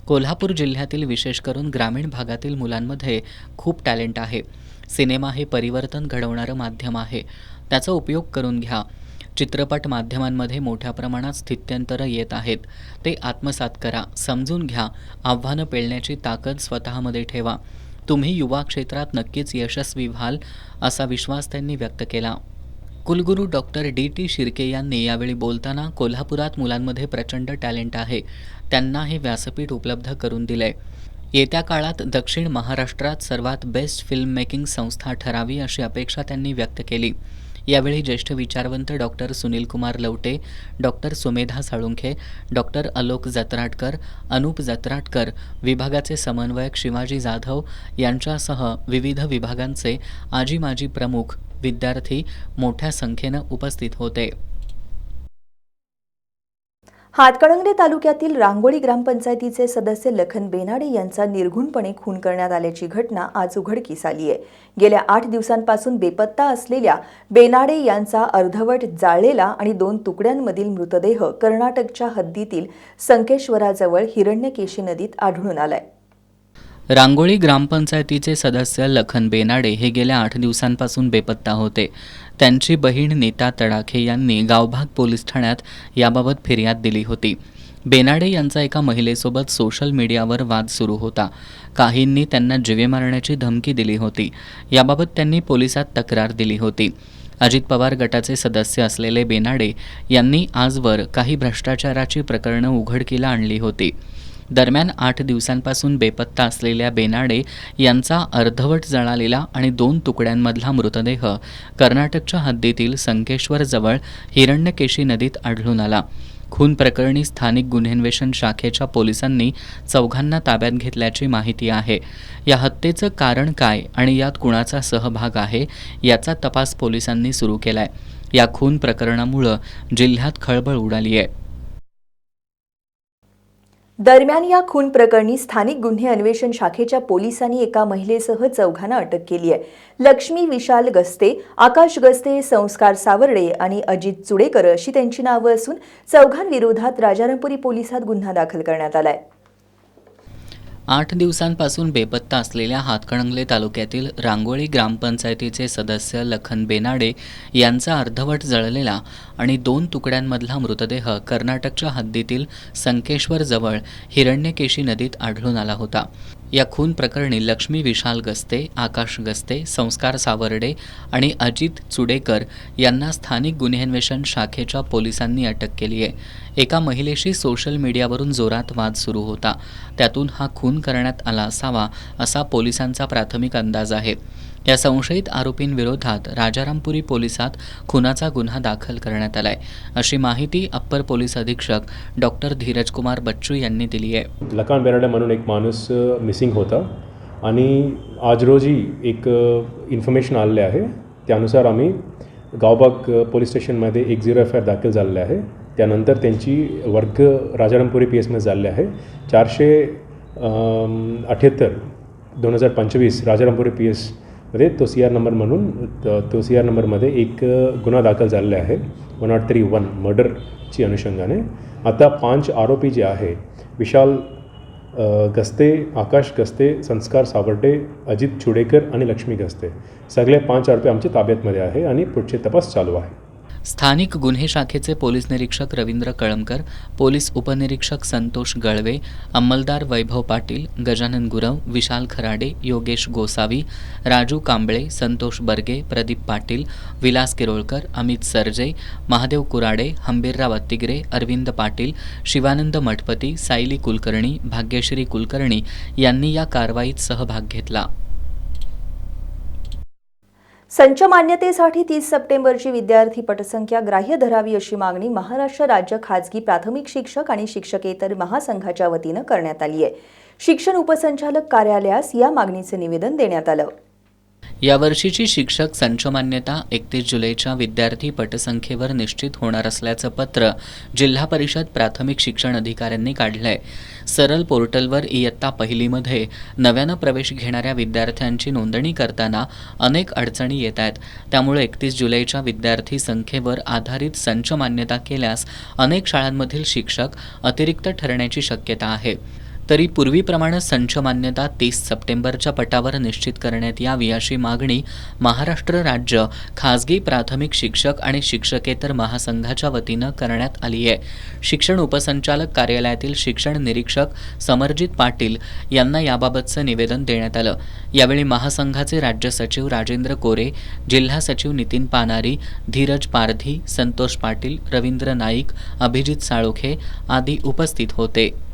कोल्हापूर जिल्ह्यातील विशेष करून ग्रामीण भागातील मुलांमध्ये खूप टॅलेंट आहे. सिनेमा हे परिवर्तन घडवणारं माध्यम आहे. त्याचा उपयोग करून घ्या. चित्रपट माध्यमांमध्ये मोठ्या प्रमाणात स्थित्यंतरं येत आहेत. ते आत्मसात करा, समजून घ्या. आव्हानं पेलण्याची ताकद स्वतःमध्ये ठेवा. तुम्ही युवा क्षेत्रात नक्कीच यशस्वी व्हाल असा विश्वास त्यांनी व्यक्त केला. कुलगुरू डॉक्टर DT शिर्के यांनी यावेळी बोलताना कोल्हापुरात मुलांमध्ये प्रचंड टॅलेंट आहे. त्यांना हे व्यासपीठ उपलब्ध करून दिलंय. येत्या काळात दक्षिण महाराष्ट्रात सर्वात बेस्ट फिल्म मेकिंग संस्था ठरावी अशी अपेक्षा त्यांनी व्यक्त केली. यावेळी ज्येष्ठ विचारवंत doctor Sunil Kumar Lavate, doctor Sumedha Salunkhe, doctor Alok Jatratkar, Anup Jatratkar, विभागाचे समन्वयक शिवाजी जाधव यांच्यासह विविध विभागांचे आजी माजी प्रमुख, विद्यार्थी मोठ्या संख्येनं उपस्थित होते. हातकणंगले तालुक्यातील रांगोळी ग्रामपंचायतीचे सदस्य लखन बेनाडे यांचा निर्घुणपणे खून करण्यात आल्याची घटना आज उघडकीस आली आहे. गेल्या 8 दिवसांपासून बेपत्ता असलेल्या बेनाडे यांचा अर्धवट जाळलेला आणि 2 तुकड्यांमधील मृतदेह कर्नाटकच्या हद्दीतील संकेश्वराजवळ हिरण्यकेशी नदीत आढळून आलाय. रांगोळी ग्रामपंचायतीचे सदस्य लखन बेनाडे हे गेल्या 8 दिवसांपासून बेपत्ता होते. त्यांची बहीण नीता तडाखे यांनी गावभाग पोलीस ठाण्यात याबाबत फिर्याद दिली होती. बेनाडे यांचा एका महिलेसोबत सोशल मीडियावर वाद सुरू होता. काहींनी त्यांना जीवे मारण्याची धमकी दिली होती. याबाबत त्यांनी पोलिसात तक्रार दिली होती. अजित पवार गटाचे सदस्य असलेले बेनाडे यांनी आजवर काही भ्रष्टाचाराची प्रकरणं उघडकीला आणली होती. दरम्यान 8 दिवसांपासून बेपत्ता असलेल्या बेनाडे यांचा अर्धवट जळालेला आणि 2 तुकड्यांमधला मृतदेह कर्नाटकच्या हद्दीतील संकेश्वरजवळ हिरण्यकेशी नदीत आढळून आला. खून प्रकरणी स्थानिक गुन्हेन्वेषण शाखेच्या पोलिसांनी 4घांना ताब्यात घेतल्याची माहिती आहे. या हत्येचं कारण काय आणि यात कुणाचा सहभाग आहे याचा तपास पोलिसांनी सुरू केलाय. या खून प्रकरणामुळे जिल्ह्यात खळबळ उडाली आहे. दरम्यान या खून प्रकरणी स्थानिक गुन्हे अन्वेषण शाखेच्या पोलिसांनी एका महिलेसह चौघांना अटक केली आहे. लक्ष्मी विशाल गस्ते, आकाश गस्ते, संस्कार सावर्डे आणि अजित चुडेकर अशी त्यांची नावं असून चौघांविरोधात राजारामपुरी पोलिसात गुन्हा दाखल करण्यात आलाय. 8 दिवसांपासून बेपत्ता असलेल्या हातकणंगले तालुक्यातील रांगोळी ग्रामपंचायतीचे सदस्य लखन बेनाडे यांचा अर्धवट जळलेला आणि 2 तुकड्यांमधला मृतदेह कर्नाटकच्या हद्दीतील संकेश्वरजवळ हिरण्यकेशी नदीत आढळून आला होता. या खून प्रकरणी लक्ष्मी विशाल गस्ते, आकाश गस्ते, संस्कार सावर्डे आणि अजित चुडेकर यांना स्थानिक गुन्हे अन्वेषण शाखेच्या पोलिसांनी अटक केली आहे. एका महिलेशी सोशल मीडियावरून जोरात वाद सुरू होता. त्यातून हा खून करण्यात आला असावा असा पोलिसांचा प्राथमिक अंदाज आहे. या संशयित आरोपींविरोधात राजारामपुरी पोलिसात खुनाचा गुन्हा दाखल करण्यात आलाय, अशी माहिती अप्पर पोलीस अधीक्षक डॉक्टर धीरजकुमार बच्चू यांनी दिली आहे. लखन बेनाडे म्हणून एक माणूस मिसिंग होता आणि आज रोजी एक इन्फॉर्मेशन आलेले आहे. त्यानुसार आम्ही गावबाग पोलीस स्टेशनमध्ये 10 FIR दाखल झालेले आहे. त्यानंतर त्यांची वर्ग राजारामपुरी PS मध्ये झालेले आहे. 478/2025 राजारामपुरी PS मध्ये तो CR नंबर म्हणून तो CR नंबरमध्ये एक गुन्हा दाखल झालेला आहे 103(1) मर्डरची अनुषंगाने. आता 5 आरोपी जे आहे विशाल गस्ते, आकाश गस्ते, संस्कार सावर्डे, अजित चुडेकर आणि लक्ष्मी गस्ते सगळे 5 आरोपी आमच्या ताब्यातमध्ये आहे आणि पुढचे तपास चालू आहे. स्थानिक गुन्हे शाखेचे पोलीस निरीक्षक रवींद्र कळमकर, पोलीस उपनिरीक्षक संतोष गळवे, अंमलदार वैभव पाटील, गजानन गुरव, विशाल खराडे, योगेश गोसावी, राजू कांबळे, संतोष बर्गे, प्रदीप पाटील, विलास किरोळकर, अमित सरजे, महादेव कुराडे, हंबीरराव अत्तिगरे, अरविंद पाटील, शिवानंद मठपती, सायली कुलकर्णी, भाग्यश्री कुलकर्णी यांनी या कारवाईत सहभाग घेतला. संच मान्यतेसाठी 30 सप्टेंबरची विद्यार्थी पटसंख्या ग्राह्य धरावी अशी मागणी महाराष्ट्र राज्य खाजगी प्राथमिक शिक्षक आणि शिक्षकेतर महासंघाच्या वतीनं करण्यात आली आहे. शिक्षण उपसंचालक कार्यालयास या मागणीचे निवेदन देण्यात आलं. यावर्षीची शिक्षक संच मान्यता 31 जुलैच्या विद्यार्थी पटसंख्येवर निश्चित होणार असल्याचं पत्र जिल्हा परिषद प्राथमिक शिक्षण अधिकाऱ्यांनी काढलंय. सरल पोर्टलवर इयत्ता पहिलीमध्ये नव्यानं प्रवेश घेणाऱ्या विद्यार्थ्यांची नोंदणी करताना अनेक अडचणी येत आहेत. त्यामुळे 31 जुलैच्या विद्यार्थी संख्येवर आधारित संच मान्यता केल्यास अनेक शाळांमधील शिक्षक अतिरिक्त ठरण्याची शक्यता आहे. तरी पूर्वीप्रमाणे संच मान्यता 30 सप्टेंबरच्या पटावर निश्चित करण्यात यावी अशी मागणी महाराष्ट्र राज्य खाजगी प्राथमिक शिक्षक आणि शिक्षकेतर महासंघाच्या वतीनं करण्यात आली आहे. शिक्षण उपसंचालक कार्यालयातील शिक्षण निरीक्षक समरजित पाटील यांना याबाबतचं निवेदन देण्यात आलं. यावेळी महासंघाचे राज्य सचिव राजेंद्र कोरे, जिल्हा सचिव नितीन पानारी, धीरज पारधी, संतोष पाटील, रवींद्र नाईक, अभिजित साळोखे आदी उपस्थित होते.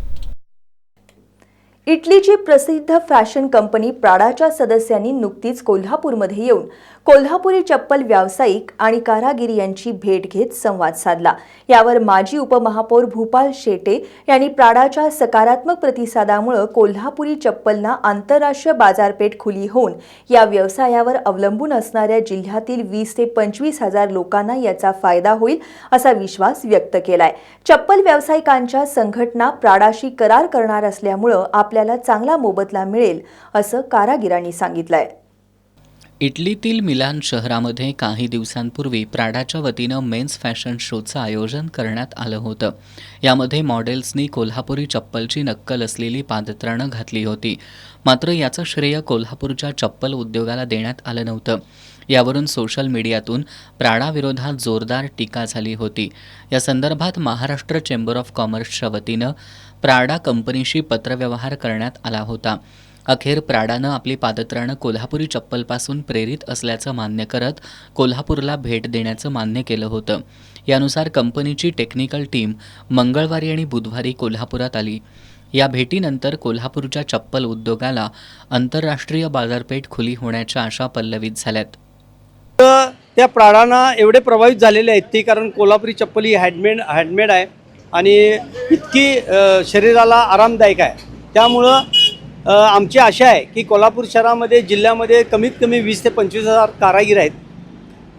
इटलीची प्रसिद्ध फॅशन कंपनी प्राडाच्या सदस्यांनी नुकतीच कोल्हापूरमध्ये येऊन कोल्हापुरी चप्पल व्यावसायिक आणि कारागिरी यांची भेट घेत संवाद साधला. यावर माजी उपमहापौर भूपाल शेटे यांनी प्राडाच्या सकारात्मक प्रतिसादामुळे कोल्हापुरी चप्पलना आंतरराष्ट्रीय बाजारपेठ खुली होऊन या व्यवसायावर अवलंबून असणाऱ्या जिल्ह्यातील 20 ते 25 हजार लोकांना याचा फायदा होईल असा विश्वास व्यक्त केलाय. चप्पल व्यावसायिकांच्या संघटना प्राडाशी करार करणार असल्यामुळे आपल्याला चांगला मोबदला मिळेल असं कारागिरांनी सांगितलंय. इटलीतील मिलान शहरामध्ये काही दिवसांपूर्वी प्राडाच्या वतीनं मेन्स फॅशन शोचं आयोजन करण्यात आलं होतं. यामध्ये मॉडेल्सनी कोल्हापुरी चप्पलची नक्कल असलेली पादत्राणं घातली होती. मात्र याचं श्रेय कोल्हापूरच्या चप्पल उद्योगाला देण्यात आलं नव्हतं. यावरून सोशल मीडियातून प्राडाविरोधात जोरदार टीका झाली होती. या संदर्भात महाराष्ट्र चेंबर ऑफ कॉमर्सच्या वतीनं प्राडा कंपनीशी पत्रव्यवहार करण्यात आला होता. अखेर प्राडानं आपली पादत्राणं कोल्हापुरी चप्पलपासून प्रेरित असल्याचं मान्य करत कोल्हापूरला भेट देण्याचं मान्य केलं होतं. यानुसार कंपनीची टेक्निकल टीम मंगळवारी आणि बुधवारी कोल्हापुरात आली. या भेटीनंतर कोल्हापूरच्या चप्पल उद्योगाला आंतरराष्ट्रीय बाजारपेठ खुली होण्याच्या आशा पल्लवित झाल्यात. त्या प्राडांना एवढे प्रभावित झालेले आहेत ते, कारण कोल्हापुरी चप्पल ही हँडमेड आहे आणि इतकी शरीराला आरामदायक आहे. त्यामुळं आमची आशा आहे की कोल्हापूर शहरामध्ये जिल्ह्यामध्ये कमीत कमी 20 ते 25 हजार कारागीर आहेत.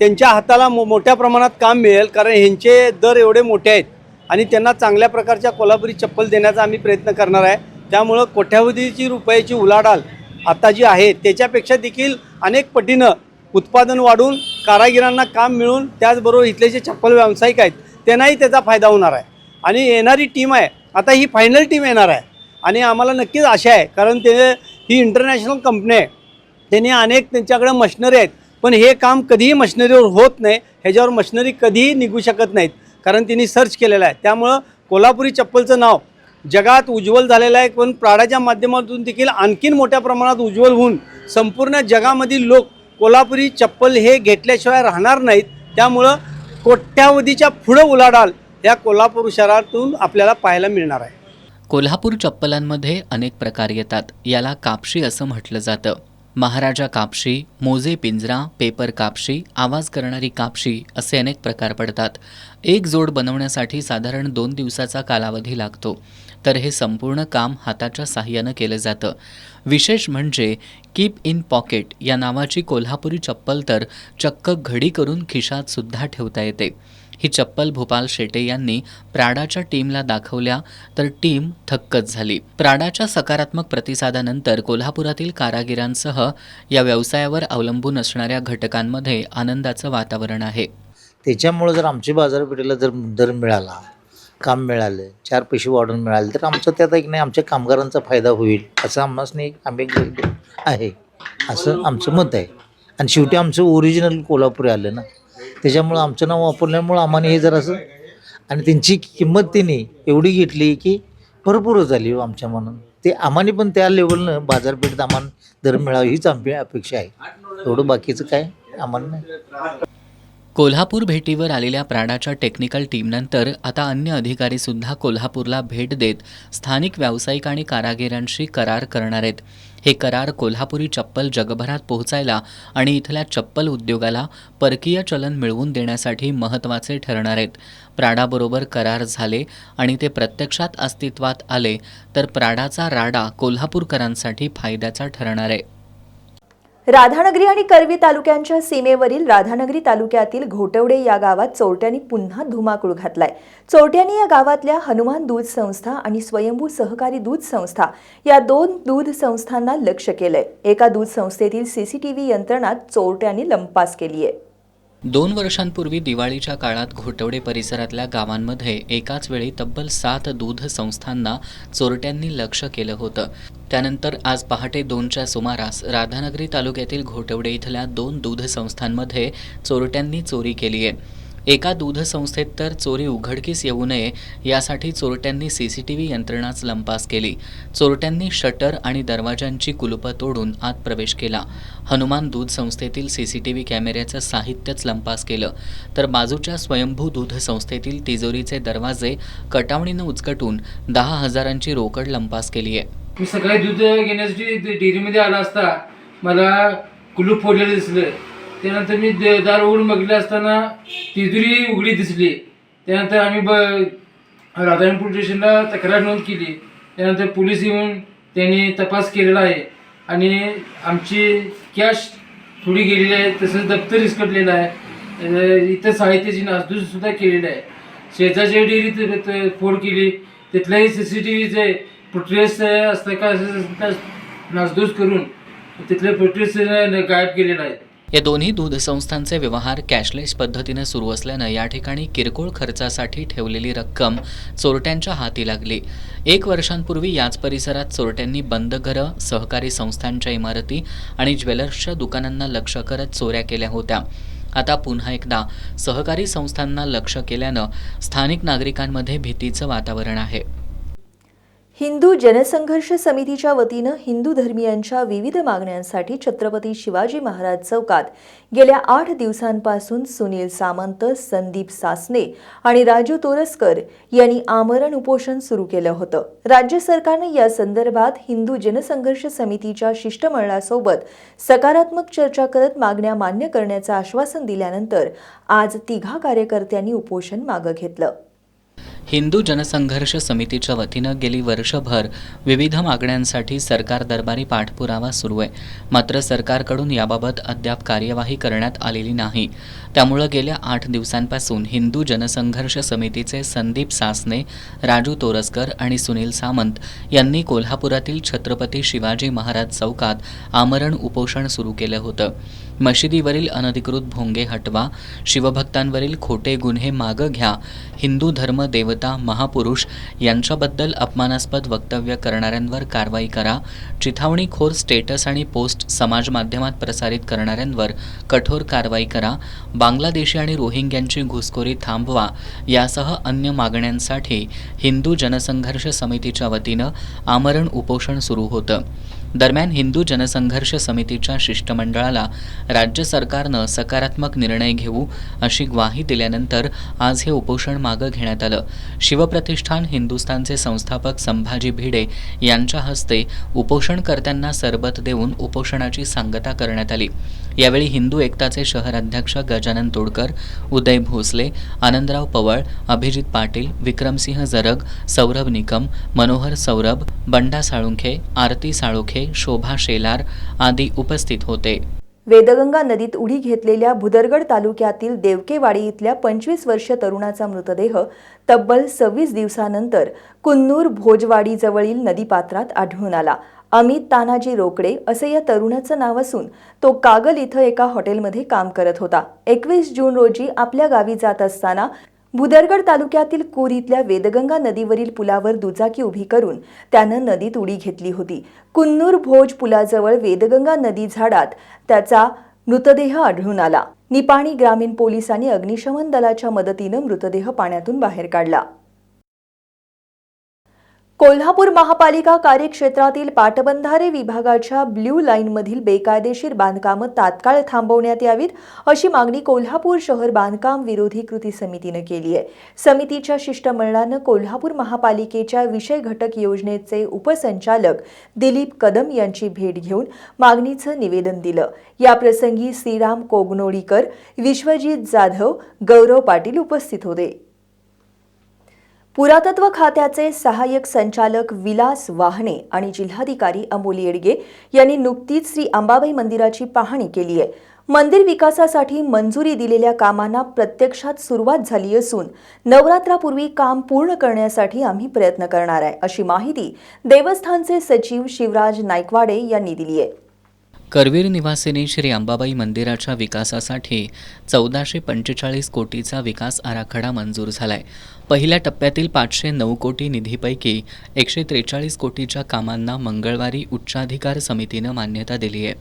त्यांच्या हाताला मोठ्या प्रमाणात काम मिळेल, कारण ह्यांचे दर एवढे मोठे आहेत आणि त्यांना चांगल्या प्रकारच्या कोल्हापुरी चप्पल देण्याचा आम्ही प्रयत्न करणार आहे. त्यामुळं कोट्यावधीची रुपयाची उलाढाल आता जी आहे त्याच्यापेक्षा देखील अनेक पटीनं उत्पादन वाढून कारागिरांना काम मिळून त्याचबरोबर इथले जे चप्पल व्यावसायिक आहेत त्यांनाही त्याचा फायदा होणार आहे. आणि येणारी टीम आहे आता ही फायनल टीम येणार आहे आणि आम्हाला नक्कीच आशा आहे, कारण ही इंटरनॅशनल कंपनी आहे, त्यांनी अनेक त्यांच्याकडे मशिनरी आहेत, पण हे काम कधीही मशिनरीवर होत नाही, ह्याच्यावर मशिनरी कधीही निघू शकत नाहीत, कारण त्यांनी सर्च केलेलं आहे. त्यामुळं कोल्हापुरी चप्पलचं नाव जगात उज्ज्वल झालेलं आहे, पण प्राडाच्या माध्यमातून देखील आणखीन मोठ्या प्रमाणात उज्ज्वल होऊन संपूर्ण जगामधील लोक कोल्हापुरी चप्पल हे घेतल्याशिवाय राहणार नाहीत. त्यामुळं कोट्यावधीच्या पुढं उलाढाल या कोल्हापूर शहरातून आपल्याला पाहायला मिळणार आहे. कोल्हापूर चप्पलांमध्ये अनेक प्रकार येतात. याला कापशी असं म्हटलं जातं. महाराजा कापशी, मोजे पिंजरा, पेपर कापशी, आवाज करणारी कापशी असे अनेक प्रकार पडतात. एक जोड बनवण्यासाठी साधारण 2 दिवसाचा कालावधी लागतो. तर हे संपूर्ण काम हाताच्या साहाय्यानं केलं जातं. विशेष म्हणजे कीप इन पॉकेट या नावाची कोल्हापुरी चप्पल तर चक्क घडी करून खिशात सुद्धा ठेवता येते. ही चप्पल भूपाल शेटे यांनी प्राडाच्या टीमला दाखवल्या तर टीम थक्कच झाली. प्राडाच्या सकारात्मक प्रतिसादानंतर कोल्हापुरातील कारागिरांसह या व्यवसायावर अवलंबून असणाऱ्या घटकांमध्ये आनंदाचं वातावरण आहे. त्याच्यामुळं जर आमच्या बाजारपेठेला जर दर मिळाला, काम मिळालं, 4 पैसे वाढून मिळाले तर आमचं त्यात एक नाही आमच्या कामगारांचा फायदा होईल असं आम्ही आहे, असं आमचं मत आहे. आणि शेवटी आमचं ओरिजिनल कोल्हापुरी आलं ना, त्याच्यामुळं आमचं नाव वापरल्यामुळं आम्हाला हे जरासं आणि त्यांची किंमत त्यांनी एवढी घेतली की भरपूर झाली आमच्या मनात. ते आम्हाला पण त्या लेवलनं बाजारपेठेत आम्हाला दर मिळावा हीच आमची अपेक्षा आहे. एवढं बाकीचं काय आम्हाला नाही. कोल्हापूर भेटीवर आलेल्या प्राडाच्या टेक्निकल टीमनंतर आता अन्य अधिकारीसुद्धा कोल्हापूरला भेट देत स्थानिक व्यावसायिक आणि कारागिरांशी करार करणार आहेत. हे करार कोल्हापुरी चप्पल जगभरात पोहोचायला आणि इथल्या चप्पल उद्योगाला परकीय चलन मिळवून देण्यासाठी महत्त्वाचे ठरणार आहेत. प्राडाबरोबर करार झाले आणि ते प्रत्यक्षात अस्तित्वात आले तर प्राडाचा राडा कोल्हापूरकरांसाठी फायद्याचा ठरणार आहे. राधानगरी आणि करवी तालुक्यांच्या सीमेवरील राधानगरी तालुक्यातील घोटवडे या गावात चोरट्यांनी पुन्हा धुमाकूळ घातलाय. चोरट्यांनी या गावातल्या हनुमान दूध संस्था आणि स्वयंभू सहकारी दूध संस्था या 2 दूध संस्थांना लक्ष्य केलंय. एका दूध संस्थेतील सीसीटीव्ही यंत्रणात चोरट्यांनी लंपास केली आहे. 2 वर्षांपूर्वी दिवाळीच्या काळात घोटवडे परिसरातल्या गावांमध्ये एकाच वेळी तब्बल 7 दूध संस्थांना चोरट्यांनी लक्ष्य केलं होतं. त्यानंतर आज पहाटे 2च्या सुमारास राधानगरी तालुक्यातील घोटवडे इथल्या 2 दूध संस्थांमध्ये चोरट्यांनी चोरी केली आहे. एका दूध संस्थेत तर चोरी उघडकीस येऊ नये यासाठी चोरट्यांनी सीसीटीव्ही यंत्रणाच लंपास केली. चोरट्यांनी शटर आणि दरवाजांची कुलुपं तोडून आत प्रवेश केला. हनुमान दूध संस्थेतील सीसीटीव्ही कॅमेऱ्याचं साहित्यच लंपास केलं तर बाजूच्या स्वयंभू दूध संस्थेतील तिजोरीचे दरवाजे कटावणीनं उचकटून 10,000ची रोकड लंपास केली आहे. मी सकाळी दूध घेण्यासाठी डेअरीमध्ये आला असता मला कुलूप फोडलेलं दिसलं. त्यानंतर मी दार उघडून बघितलं असताना तिजोरी उघडी दिसली. त्यानंतर आम्ही राधानगरी पोलीस स्टेशनला तक्रार नोंद केली. त्यानंतर पोलीस येऊन त्यांनी तपास केलेला आहे आणि आमची कॅश थोडी गेलेली आहे, तसंच दप्तर विस्कटलेलं आहे. इतर साहित्याची नासधूससुद्धा केलेलं आहे. शेजारच्या डेअरीत फोड केली, तिथल्याही CCTVचे फुटेज असतं का नासधूस करून तिथले फुटेज गायब केलेलं आहे. या दोन्ही दूध संस्थांचे व्यवहार कॅशलेस पद्धतीने सुरू असल्यानं या ठिकाणी किरकोळ खर्चासाठी ठेवलेली रक्कम चोरट्यांच्या हाती लागली. 1 वर्षांपूर्वी याच परिसरात चोरट्यांनी बंद घरं, सहकारी संस्थांच्या इमारती आणि ज्वेलर्सच्या दुकानांना लक्ष्य करत चोऱ्या केल्या होत्या. आता पुन्हा एकदा सहकारी संस्थांना लक्ष्य केल्यानं स्थानिक नागरिकांमध्ये भीतीचं वातावरण आहे. हिंदू जनसंघर्ष समितीच्या वतीनं हिंदू धर्मियांच्या विविध मागण्यांसाठी छत्रपती शिवाजी महाराज चौकात गेल्या 8 दिवसांपासून सुनील सामंत, संदीप सासने आणि राजू तोरसकर यांनी आमरण उपोषण सुरू केलं होतं. राज्य सरकारने या संदर्भात हिंदू जनसंघर्ष समितीच्या शिष्टमंडळासोबत सकारात्मक चर्चा करत मागण्या मान्य करण्याचं आश्वासन दिल्यानंतर आज 3 कार्यकर्त्यांनी उपोषण मागं घेतलं. हिंदू जनसंघर्ष समितीच्या वतीनं गेली वर्षभर विविध मागण्यांसाठी सरकार दरबारी पाठपुरावा सुरू आहे. मात्र सरकारकडून याबाबत अद्याप कार्यवाही करण्यात आलेली नाही. त्यामुळं गेल्या 8 दिवसांपासून हिंदू जनसंघर्ष समितीचे संदीप सासने, राजू तोरसकर आणि सुनील सामंत यांनी कोल्हापुरातील छत्रपती शिवाजी महाराज चौकात आमरण उपोषण सुरू केलं होतं. मशिदीवरील अनधिकृत भोंगे हटवा, शिवभक्तांवरील खोटे गुन्हे मागं घ्या, हिंदू धर्म देवता महापुरुष यांच्याबद्दल अपमानास्पद वक्तव्य करणाऱ्यांवर कारवाई करा, चिथावणीखोर स्टेटस आणि पोस्ट समाज माध्यमात प्रसारित करणाऱ्यांवर कठोर कारवाई करा, बांगलादेशी आणि रोहिंग्यांची घुसखोरी थांबवा यासह अन्य मागण्यांसाठी हिंदू जनसंघर्ष समितीच्या वतीनं आमरण उपोषण सुरू होतं. दरम्यान हिंदू जनसंघर्ष समितीच्या शिष्टमंडळाला राज्य सरकारनं सकारात्मक निर्णय घेऊ अशी ग्वाही दिल्यानंतर आज हे उपोषण मागं घेण्यात आलं. शिवप्रतिष्ठान हिंदुस्थानचे संस्थापक संभाजी भिडे यांच्या हस्ते उपोषणकर्त्यांना सरबत देऊन उपोषणाची सांगता करण्यात आली. यावेळी हिंदू एकताचे शहर अध्यक्ष गजानन तोडकर, उदय भोसले, आनंदराव पवळ, अभिजित पाटील, विक्रमसिंह जरग, सौरभ निकम, मनोहर सौरभ, बंडा साळुंखे, आरती साळोखे, शोभा शेलार आदी उपस्थित होते. वेदगंगा नदीत उडी घेतलेल्या भुदरगड तालुक्यातील देवकेवाडी इथल्या 25 वर्षीय तरुणाचा मृतदेह तब्बल 26 दिवसानंतर कुन्नूर भोजवाडीजवळील नदीपात्रात आढळून आला. अमित तानाजी रोकडे असे या तरुणाचं नाव असून तो कागल इथं एका हॉटेलमध्ये काम करत होता. 21 जून रोजी आपल्या गावी जात असताना भुदरगड तालुक्यातील कूर इथल्या वेदगंगा नदीवरील पुलावर दुचाकी उभी करून त्यानं नदीत उडी घेतली होती. कुन्नूर भोज पुलाजवळ वेदगंगा नदी झाडात त्याचा मृतदेह आढळून आला. निपाणी ग्रामीण पोलिसांनी अग्निशमन दलाच्या मदतीनं मृतदेह पाण्यातून बाहेर काढला. कोल्हापूर महापालिका कार्यक्षेत्रातील पाटबंधारे विभागाच्या ब्ल्यू लाईनमधील बेकायदेशीर बांधकामं तात्काळ थांबवण्यात यावीत अशी मागणी कोल्हापूर शहर बांधकाम विरोधी कृती समितीनं केली आहे. समितीच्या शिष्टमंडळानं कोल्हापूर महापालिकेच्या विषय घटक योजनेचे उपसंचालक दिलीप कदम यांची भेट घेऊन मागणीचं निवेदन दिलं. याप्रसंगी श्रीराम कोगनोळीकर, विश्वजित जाधव, गौरव पाटील उपस्थित होते. पुरातत्व खात्याचे सहाय्यक संचालक विलास वाहने आणि जिल्हाधिकारी अमोल येडगे यांनी नुकतीच श्री अंबाबाई मंदिराची पाहणी केली आहे. मंदिर विकासासाठी मंजुरी दिलेल्या कामांना प्रत्यक्षात सुरुवात झाली असून नवरात्रापूर्वी काम पूर्ण करण्यासाठी आम्ही प्रयत्न करणार आहे अशी माहिती देवस्थानचे सचिव शिवराज नाईकवाडे यांनी दिली आहे. करवीर निवासिनी श्री अंबाबाई मंदिराच्या विकासासाठी 1445 कोटीचा विकास आराखडा मंजूर झालाय. पहिल्या टप्प्यातील 509 कोटी निधीपैकी 143 कोटीच्या कामांना मंगळवारी उच्चाधिकार समितीनं मान्यता दिली आहे.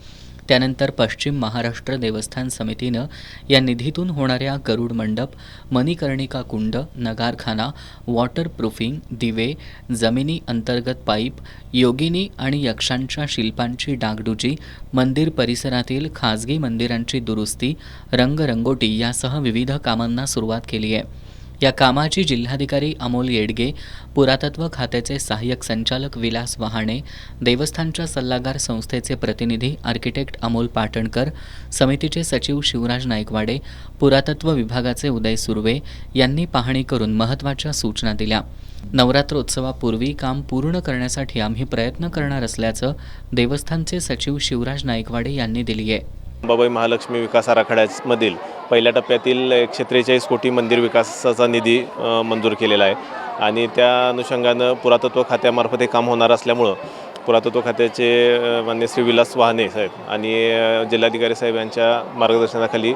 त्यानंतर पश्चिम महाराष्ट्र देवस्थान समितीनं या निधीतून होणाऱ्या गरुड मंडप, मणिकर्णिका कुंड, नगारखाना, वॉटरप्रूफिंग, दिवे, जमिनी अंतर्गत पाईप, योगिनी आणि यक्षांच्या शिल्पांची डागडुजी, मंदिर परिसरातील खाजगी मंदिरांची दुरुस्ती, रंगरंगोटी यासह विविध कामांना सुरुवात केली आहे. या कामाची जिल्हाधिकारी अमोल येडगे, पुरातत्व खात्याचे सहाय्यक संचालक विलास वहाणे, देवस्थानच्या सल्लागार संस्थेचे प्रतिनिधी आर्किटेक्ट अमोल पाटणकर, समितीचे सचिव शिवराज नाईकवाडे, पुरातत्व विभागाचे उदय सुर्वे यांनी पाहणी करून महत्त्वाच्या सूचना दिल्या. नवरात्रोत्सवापूर्वी काम पूर्ण करण्यासाठी आम्ही प्रयत्न करणार असल्याचं देवस्थानचे सचिव शिवराज नाईकवाडे यांनी दिली आहे. अंबाबाई महालक्ष्मी विकास आराखड्यामधील पहिल्या टप्प्यातील 143 कोटी मंदिर विकासाचा निधी मंजूर केलेला आहे आणि त्या अनुषंगानं पुरातत्व खात्यामार्फत हे काम होणार असल्यामुळं पुरातत्व खात्याचे मान्य श्री विलास वाहने साहेब आणि जिल्हाधिकारी साहेब यांच्या मार्गदर्शनाखाली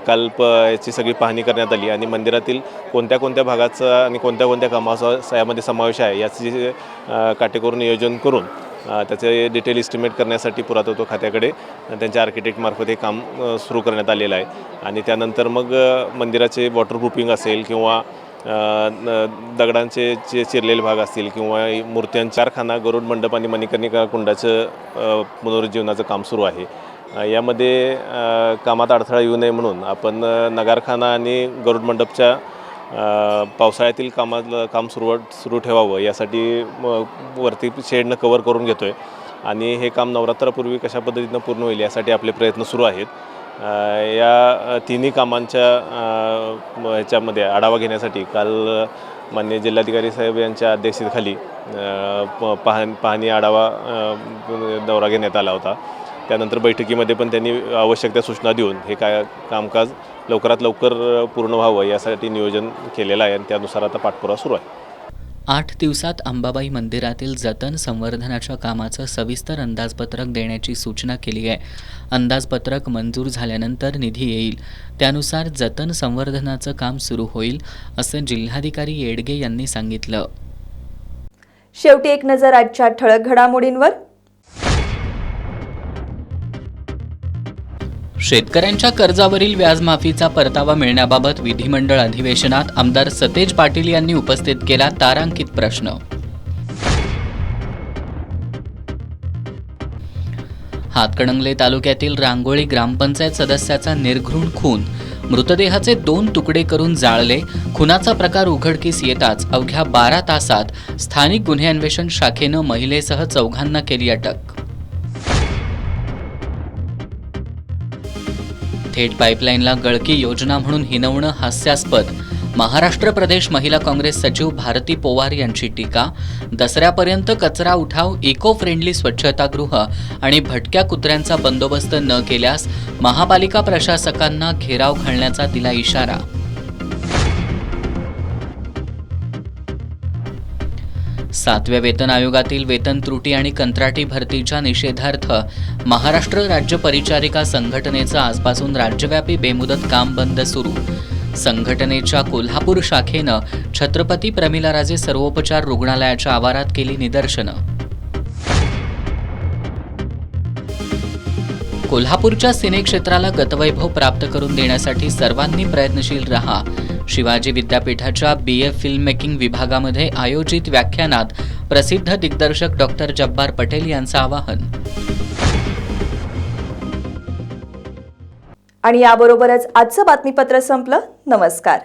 काल याची सगळी पाहणी करण्यात आली आणि मंदिरातील कोणत्या कोणत्या भागाचा आणि कोणत्या कोणत्या कामाचा यामध्ये समावेश आहे याचे काटेकोर नियोजन करून त्याचे डिटेल इस्टिमेट करण्यासाठी पुरातत्व खात्याकडे त्यांच्या आर्किटेक्टमार्फत हे काम सुरू करण्यात आलेलं आहे आणि त्यानंतर मग मंदिराचे वॉटरप्रूफिंग असेल किंवा दगडांचे जे चिरलेले भाग असतील किंवा मूर्त्यांचा कारखाना, गरुड मंडप आणि मणिकर्णिका कुंडाचं पुनरुज्जीवनाचं काम सुरू आहे. यामध्ये कामात अडथळा येऊ नये म्हणून आपण नगारखाना आणि गरुड मंडपच्या पावसाळ्यातील काम सुरू ठेवावं यासाठी वरती शेडनं कवर करून घेतो आहे आणि हे काम नवरात्रापूर्वी कशा पद्धतीनं पूर्ण होईल यासाठी आपले प्रयत्न सुरू आहेत. या तिन्ही कामांच्या ह्याच्यामध्ये आढावा घेण्यासाठी काल माननीय जिल्हाधिकारी साहेब यांच्या अध्यक्षतेखाली पाहणी आढावा दौरा घेण्यात आला होता. त्यानंतर बैठकीमध्ये पण त्यांनी आवश्यक त्या सूचना देऊन हे कामकाज लवकरात लवकर पूर्ण व्हावं यासाठी नियोजन केलेलं आहे आणि त्यानुसार आता पाठपुरावा सुरू आहे. 8 दिवसात अंबाबाई मंदिरातील जतन संवर्धनाच्या कामाचं सविस्तर अंदाजपत्रक देण्याची सूचना केली आहे. अंदाजपत्रक मंजूर झाल्यानंतर निधी येईल, त्यानुसार जतन संवर्धनाचं काम सुरू होईल, असं जिल्हाधिकारी येडगे यांनी सांगितलं. शेवटी एक नजर आजच्या ठळक घडामोडींवर. शेतकऱ्यांच्या कर्जावरील व्याजमाफीचा परतावा मिळण्याबाबत विधिमंडळ अधिवेशनात आमदार सतेज पाटील यांनी उपस्थित केला तारांकित प्रश्न. हातकणंगले तालुक्यातील रांगोळी ग्रामपंचायत सदस्याचा निर्घृण खून, मृतदेहाचे 2 तुकडे करून जाळले. खुनाचा प्रकार उघडकीस येताच अवघ्या 12 तासात स्थानिक गुन्हे अन्वेषण शाखेनं महिलेसह 4 केली अटक. थेट पाईपलाईनला गळकी योजना म्हणून हिनवणं हास्यास्पद. महाराष्ट्र प्रदेश महिला काँग्रेस सचिव भारती पोवार यांची टीका. दसऱ्यापर्यंत कचरा उठाव, इको फ्रेंडली स्वच्छतागृह आणि भटक्या कुत्र्यांचा बंदोबस्त न केल्यास महापालिका प्रशासकांना घेराव घालण्याचा दिला इशारा. सातव्या वेतन आयोगातील वेतन त्रुटी आणि कंत्राटी भरतीच्या निषेधार्थ महाराष्ट्र राज्य परिचारिका संघटनेचं आजपासून राज्यव्यापी बेमुदत काम बंद सुरू. संघटनेच्या कोल्हापूर शाखेनं छत्रपती प्रमिलाराजे सर्वोपचार रुग्णालयाच्या आवारात केली निदर्शनं. कोल्हापूरच्या सिनेक्षेत्राला गतवैभव प्राप्त करून देण्यासाठी सर्वांनी प्रयत्नशील रहा. शिवाजी विद्यापीठाच्या BA फिल्म मेकिंग विभागामध्ये आयोजित व्याख्यानात प्रसिद्ध दिग्दर्शक डॉक्टर जब्बार पटेल यांचं आवाहन. आणि याबरोबरच आजचं बातमीपत्र संपलं. नमस्कार.